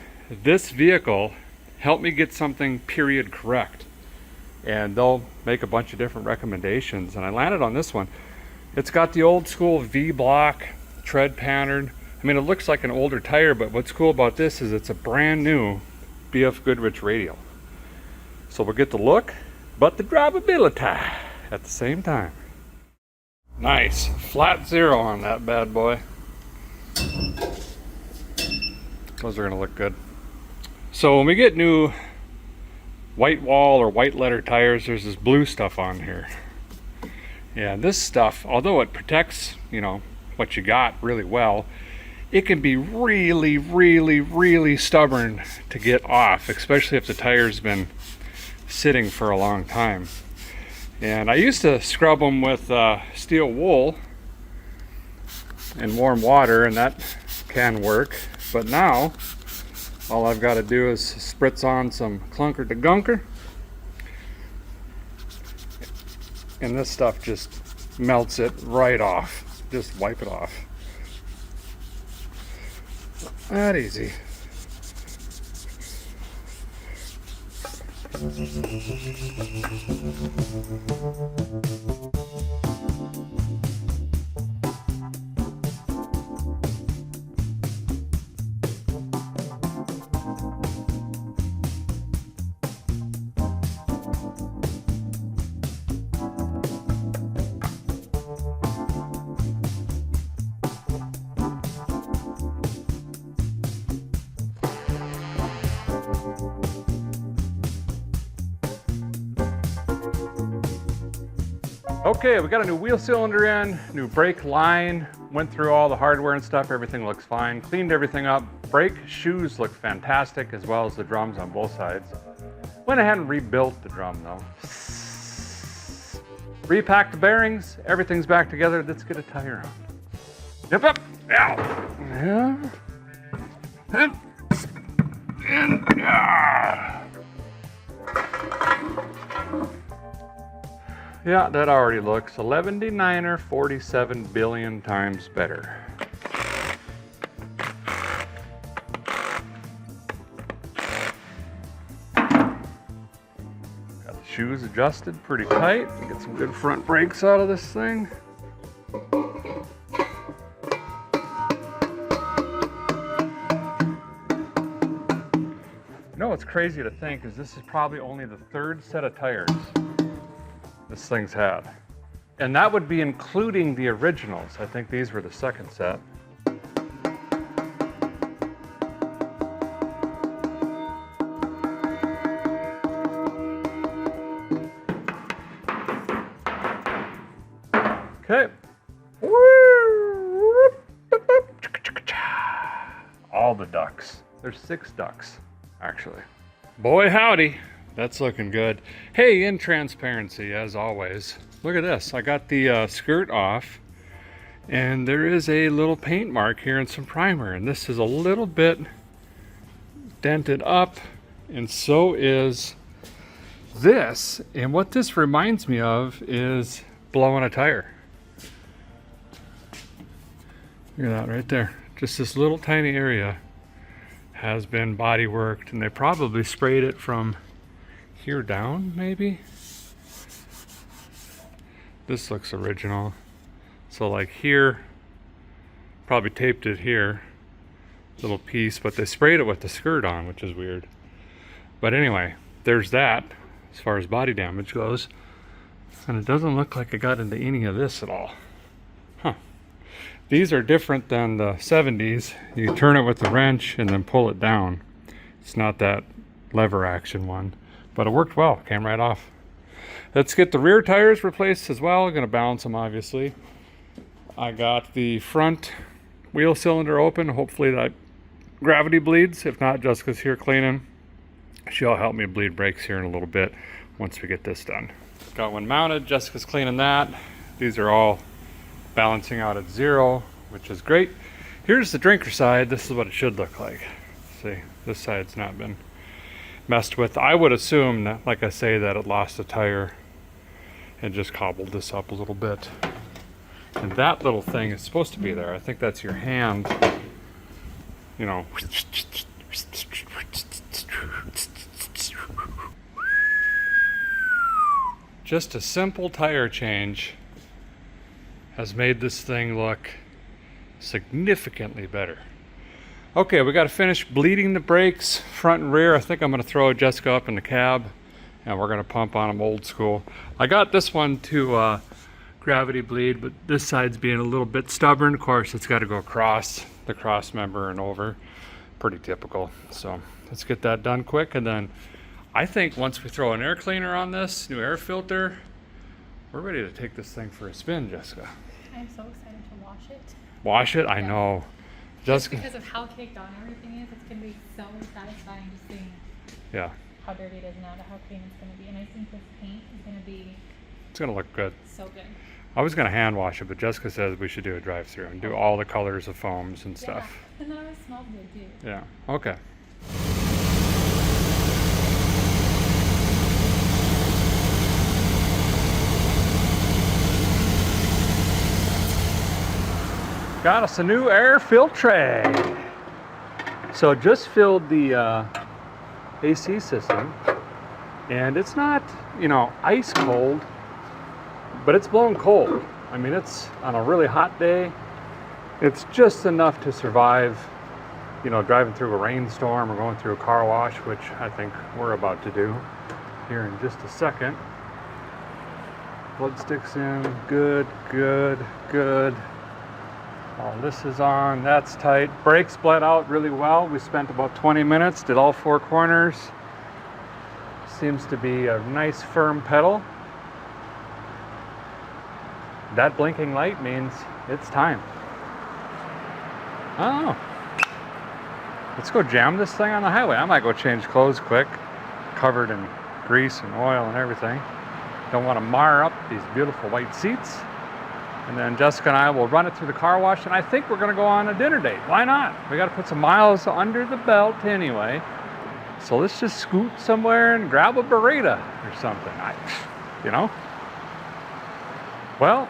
this vehicle. Help me get something period correct. And they'll make a bunch of different recommendations, and I landed on this one. It's got the old school V-block tread pattern. I mean, it looks like an older tire, but what's cool about this is it's a brand new BF Goodrich radial. So we'll get the look, but the drivability at the same time. Nice, flat zero on that bad boy. Those are gonna look good. So when we get new white wall or white letter tires, there's this blue stuff on here. Yeah, this stuff, although it protects, you know, what you got really well, it can be really, really, really stubborn to get off, especially if the tire's been sitting for a long time. And I used to scrub them with steel wool and warm water, and that can work. But now, all I've got to do is spritz on some clunker to gunker, and this stuff just melts it right off. Just wipe it off. That easy. Okay, we got a new wheel cylinder in, new brake line, went through all the hardware and stuff, everything looks fine, cleaned everything up. Brake shoes look fantastic, as well as the drums on both sides. Went ahead and rebuilt the drum though. Repacked the bearings, everything's back together. Let's get a tire on. Yep, yep, yeah. And yeah. Yeah, that already looks 11-9er 47 billion times better. Got the shoes adjusted pretty tight. Get some good front brakes out of this thing. You know what's crazy to think is this is probably only the third set of tires this thing's had. And that would be including the originals. I think these were the second set. Okay. all the ducts. There's 6 ducts, actually. Boy howdy, that's looking good. Hey, in transparency, as always, look at this. I got the skirt off, and there is a little paint mark here and some primer, and this is a little bit dented up, and so is this. And what this reminds me of is blowing a tire. Look at that right there. Just this little tiny area has been body worked, and they probably sprayed it from here down, maybe. This looks original. So like here, probably taped it here, little piece, but they sprayed it with the skirt on, which is weird. But anyway, there's that as far as body damage goes. And it doesn't look like it got into any of this at all. Huh. These are different than the 70s. You turn it with the wrench and then pull it down. It's not that lever action one, but it worked well, came right off. Let's get the rear tires replaced as well. I'm gonna balance them, obviously. I got the front wheel cylinder open. Hopefully that gravity bleeds. If not, Jessica's here cleaning. She'll help me bleed brakes here in a little bit once we get this done. Got one mounted, Jessica's cleaning that. These are all balancing out at 0, which is great. Here's the drinker side. This is what it should look like. See, this side's not been messed with. I would assume that, like I say, that it lost a tire and just cobbled this up a little bit. And that little thing is supposed to be there. I think that's your hand, you know. Just a simple tire change has made this thing look significantly better. Okay, we got to finish bleeding the brakes, front and rear. I think I'm going to throw Jessica up in the cab, and we're going to pump on them old school. I got this one to gravity bleed, but this side's being a little bit stubborn. Of course, it's got to go across the cross member and over. Pretty typical. So let's get that done quick, and then I think once we throw an air cleaner on this, new air filter, we're ready to take this thing for a spin, Jessica. I'm so excited to wash it. Wash it? I know. Just Jessica. because of how caked on everything is, it's going to be so satisfying just seeing Yeah. how dirty it is now to how clean it's going to be. And I think this paint is going to be It's going to look good. so good. I was going to hand wash it, but Jessica says we should do a drive-through and do all the colors of foams and stuff. Yeah, and then it always smells good too. Yeah. Okay. Got us a new air filtre. So just filled the AC system, and it's not, you know, ice cold, but it's blowing cold. I mean, it's on a really hot day. It's just enough to survive, you know, driving through a rainstorm or going through a car wash, which I think we're about to do here in just a second. Blood sticks in, good, good, good. All this is on, that's tight. Brakes bled out really well. We spent about 20 minutes, did all 4 corners. Seems to be a nice firm pedal. That blinking light means it's time. I don't know. Let's go jam this thing on the highway. I might go change clothes quick, covered in grease and oil and everything. Don't want to mar up these beautiful white seats. And then Jessica and I will run it through the car wash, and I think we're going to go on a dinner date. Why not? We got to put some miles under the belt anyway. So let's just scoot somewhere and grab a burrito or something. You know? Well,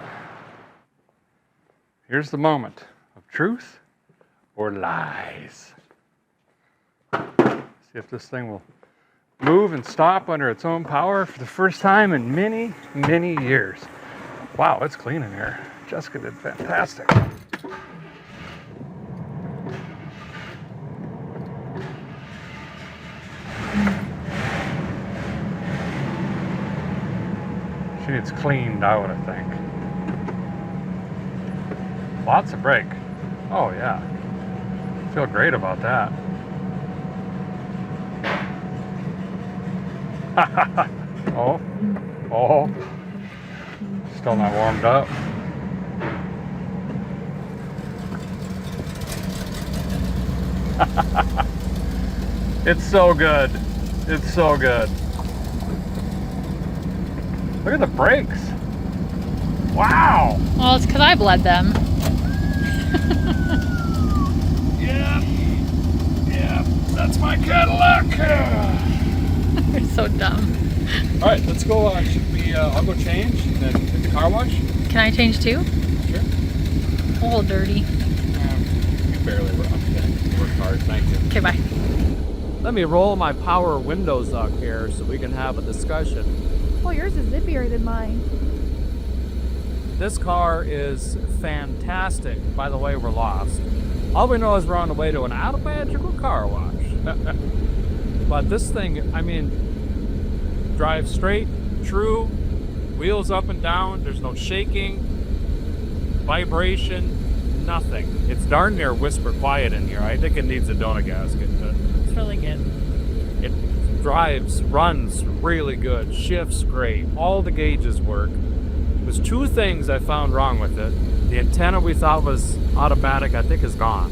here's the moment of truth or lies. See if this thing will move and stop under its own power for the first time in many, many years. Wow, it's clean in here. Jessica did fantastic. She needs cleaned out, I think. Lots of brake. Oh yeah. Feel great about that. Oh. Oh. Still not warmed up. It's so good. It's so good. Look at the brakes. Wow. Well, it's because I bled them. Yep. Yep. That's my Cadillac. You're so dumb. All right, let's go. Should we? I'll go change and then hit the car wash. Can I change too? Sure. Oh, dirty. You barely were up today. You worked hard. Thank you. Okay, bye. Let me roll my power windows up here so we can have a discussion. Oh, yours is zippier than mine. This car is fantastic. By the way, we're lost. All we know is we're on the way to an automagical car wash. But this thing, I mean, drives straight, true, wheels up and down, there's no shaking, vibration, nothing. It's darn near whisper quiet in here. I think it needs a donut gasket, but it's really good. It drives, runs really good, shifts great, all the gauges work. There's two things I found wrong with it. The antenna we thought was automatic, I think is gone.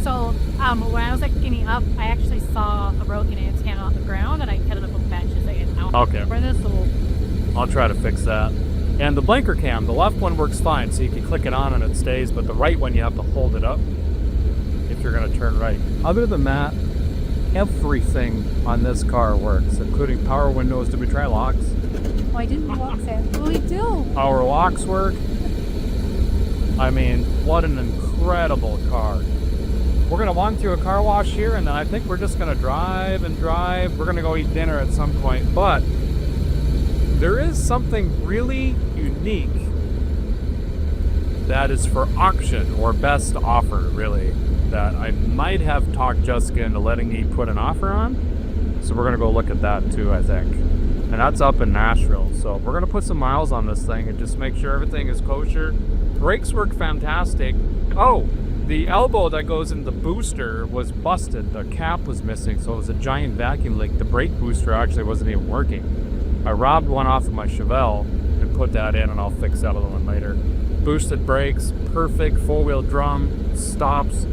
So when I was like getting up, I actually saw a broken antenna on the ground, and I cut it up with benches. Okay. For this little. I'll try to fix that. And the blinker cam, the left one works fine, so you can click it on and it stays, but the right one you have to hold it up if you're going to turn right. Other than that, everything on this car works, including power windows. Did we try locks? Oh, I didn't walk there. Oh, we do. Power locks work. I mean, what an incredible car. We're going to walk through a car wash here, and then I think we're just going to drive and drive. We're going to go eat dinner at some point, but there is something really unique that is for auction or best offer, really, that I might have talked Jessica into letting me put an offer on. So we're going to go look at that too, I think. And that's up in Nashville. So we're going to put some miles on this thing and just make sure everything is kosher. Brakes work fantastic. Oh, the elbow that goes in the booster was busted. The cap was missing, so it was a giant vacuum leak. The brake booster actually wasn't even working. I robbed one off of my Chevelle and put that in, and I'll fix that other one later. Boosted brakes, perfect, four-wheel drum, stops.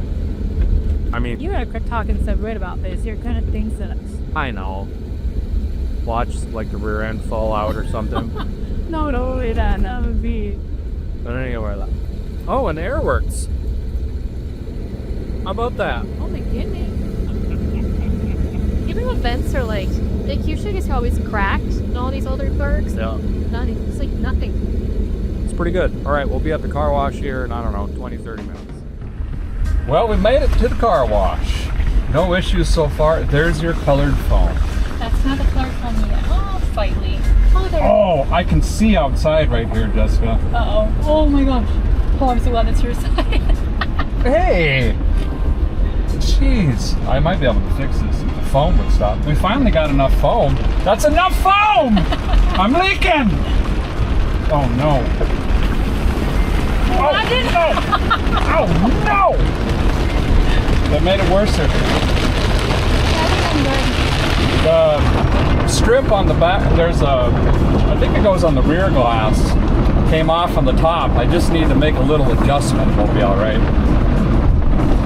I mean, You gotta quit talking so good about this. You're gonna think that. I know. Watch like the rear end fall out or something. No, don't do that. That would be. But anyway, oh, and the air works. How about that? Oh my goodness. Even the vents are like usually just always cracked in all these older cars. Yeah. Nothing. It's like nothing. It's pretty good. All right, we'll be at the car wash here in, I don't know, 20, 30 minutes. Well, we made it to the car wash. No issues so far. There's your colored phone. That's not the color phone yet. Oh, slightly. Oh, there. Oh, I can see outside right here, Jessica. Uh-oh. Oh my gosh. Oh, I'm so glad it's your side. Hey! Jeez. I might be able to fix this if the foam would stop. We finally got enough foam. That's enough foam! I'm leaking! Oh no. Oh no! Oh no! That made it worse. The strip on the back, I think it goes on the rear glass, came off on the top. I just need to make a little adjustment. We'll be all right.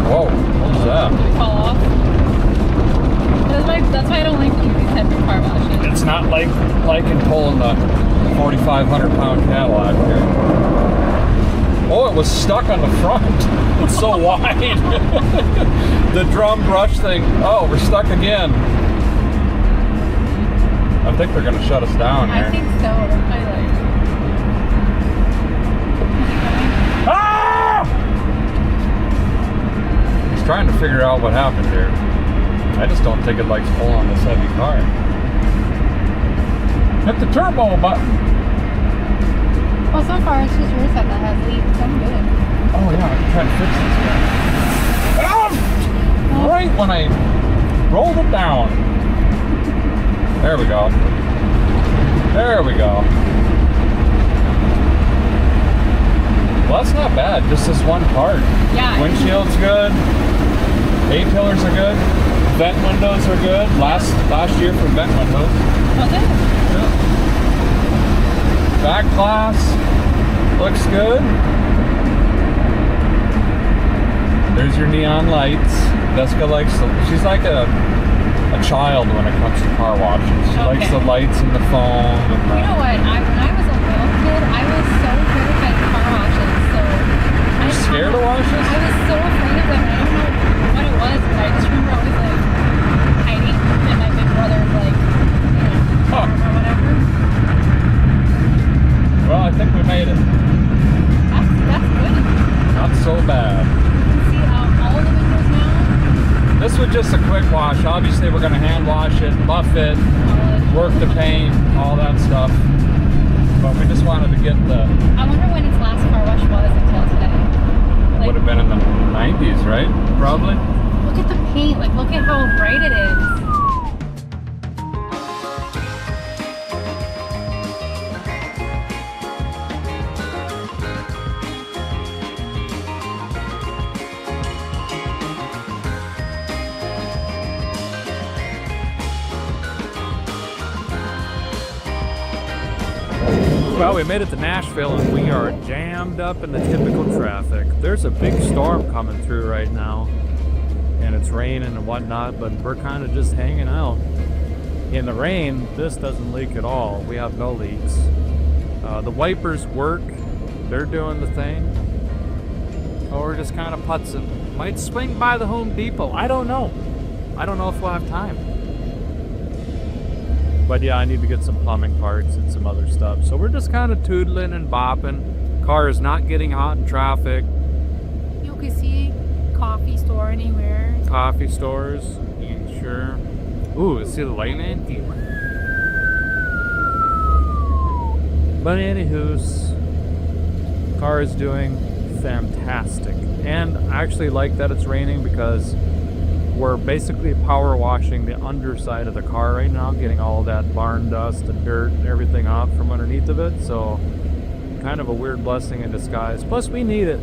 Whoa, what was that? Did it fall off? That's why I don't like to use these type of car washes. It's not like in pulling the 4,500 pound Cadillac here. Oh, it was stuck on the front. It's so wide. The drum brush thing. Oh, we're stuck again. I think they're going to shut us down here. I think so. I like. Ah! He's trying to figure out what happened here. I just don't think it likes pulling on this heavy car. Hit the turbo button. Well, so far it's just your side that has leaks. I'm good. Oh yeah, I'm trying to fix this guy. Right when I rolled it down. There we go. There we go. Well, that's not bad. Just this one part. Yeah. Windshield's good. A-pillars are good. Vent windows are good. Last year for vent windows. Was it? Yeah. Back glass looks good. There's There's your neon lights. Jessica likes she's like a child when it comes to car washes. She likes the lights and the foam. And You know what? When I was a little kid, I was so terrified of car washes. So You're scared of washes? I was so afraid of them. I don't know what it was, but I just remember always like hiding in my big brother's like, farm or whatever. Well, I think we made it. That's good. Not so bad. You can see all the windows now. This was just a quick wash. Obviously, we're going to hand wash it, buff it, work the paint, all that stuff. But we just wanted to get the... I wonder when its last car wash was until today. Would have been in the 90s, right? Probably. Look at the paint. Like, look at how bright it is. Well, we made it to Nashville and we are jammed up in the typical traffic. There's a big storm coming through right now and it's raining and whatnot, but we're kind of just hanging out. In the rain, this doesn't leak at all. We have no leaks. The wipers work. They're doing the thing. Oh, we're just kind of putzing. Might swing by the Home Depot. I don't know. I don't know if we'll have time. But yeah, I need to get some plumbing parts and some other stuff. So we're just kind of tootling and bopping. Car is not getting hot in traffic. You can see coffee store anywhere. Coffee stores, sure. Ooh, see the lightning? But anywho's, car is doing fantastic. And I actually like that it's raining because we're basically power washing the underside of the car right now, getting all that barn dust and dirt and everything off from underneath of it. So kind of a weird blessing in disguise. Plus we need it.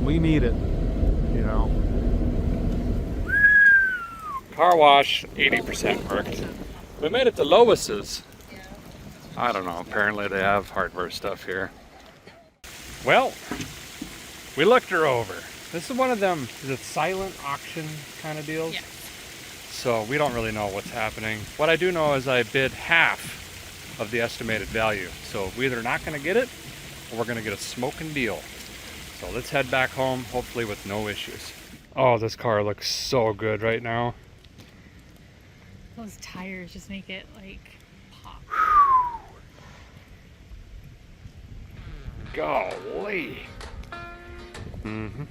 We need it, you know. Car wash, 80% worked. We made it to Lewis's. I don't know, apparently they have hardware stuff here. Well, we looked her over. This is one of them, is it silent auction kind of deals? Yeah. So we don't really know what's happening. What I do know is I bid half of the estimated value. So we're either not gonna get it or we're gonna get a smoking deal. So let's head back home, hopefully with no issues. Oh, this car looks so good right now. Those tires just make it like pop. Golly. Mm-hmm.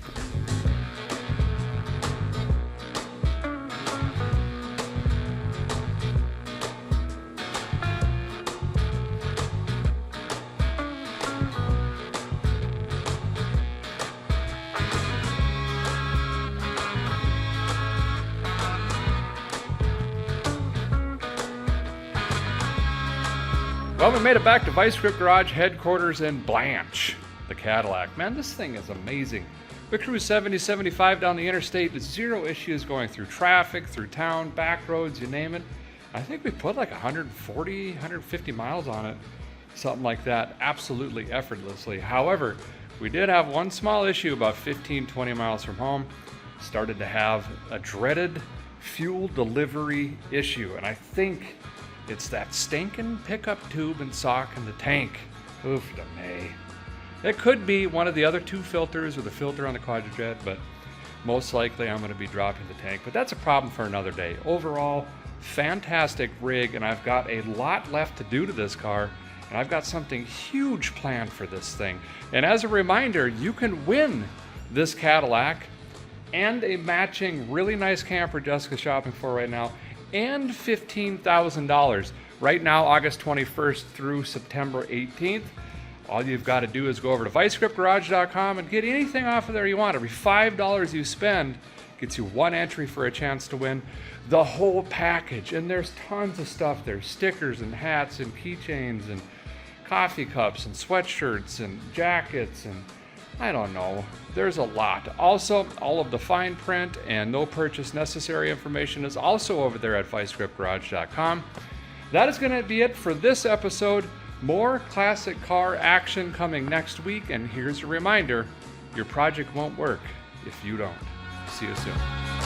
Well, we made it back to Vice Grip Garage headquarters in Blanche, the Cadillac. Man, this thing is amazing. We cruised 70, 75 down the interstate with zero issues going through traffic, through town, back roads, you name it. I think we put like 140, 150 miles on it, something like that, absolutely effortlessly. However, we did have one small issue about 15, 20 miles from home. Started to have a dreaded fuel delivery issue, and I think it's that stinking pickup tube and sock in the tank. Oof da may. It could be one of the other two filters or the filter on the quadrojet, but most likely I'm going to be dropping the tank. But that's a problem for another day. Overall, fantastic rig, and I've got a lot left to do to this car, and I've got something huge planned for this thing. And as a reminder, you can win this Cadillac and a matching really nice camper Jessica's shopping for right now, and $15,000 right now, August 21st through September 18th. All you've got to do is go over to vicegripgarage.com and get anything off of there you want. Every $5 you spend gets you one entry for a chance to win the whole package. And there's tons of stuff there, stickers and hats and keychains and coffee cups and sweatshirts and jackets and I don't know. There's a lot. Also, all of the fine print and no purchase necessary information is also over there at vicegripgarage.com. That is going to be it for this episode. More classic car action coming next week. And here's a reminder, your project won't work if you don't. See you soon.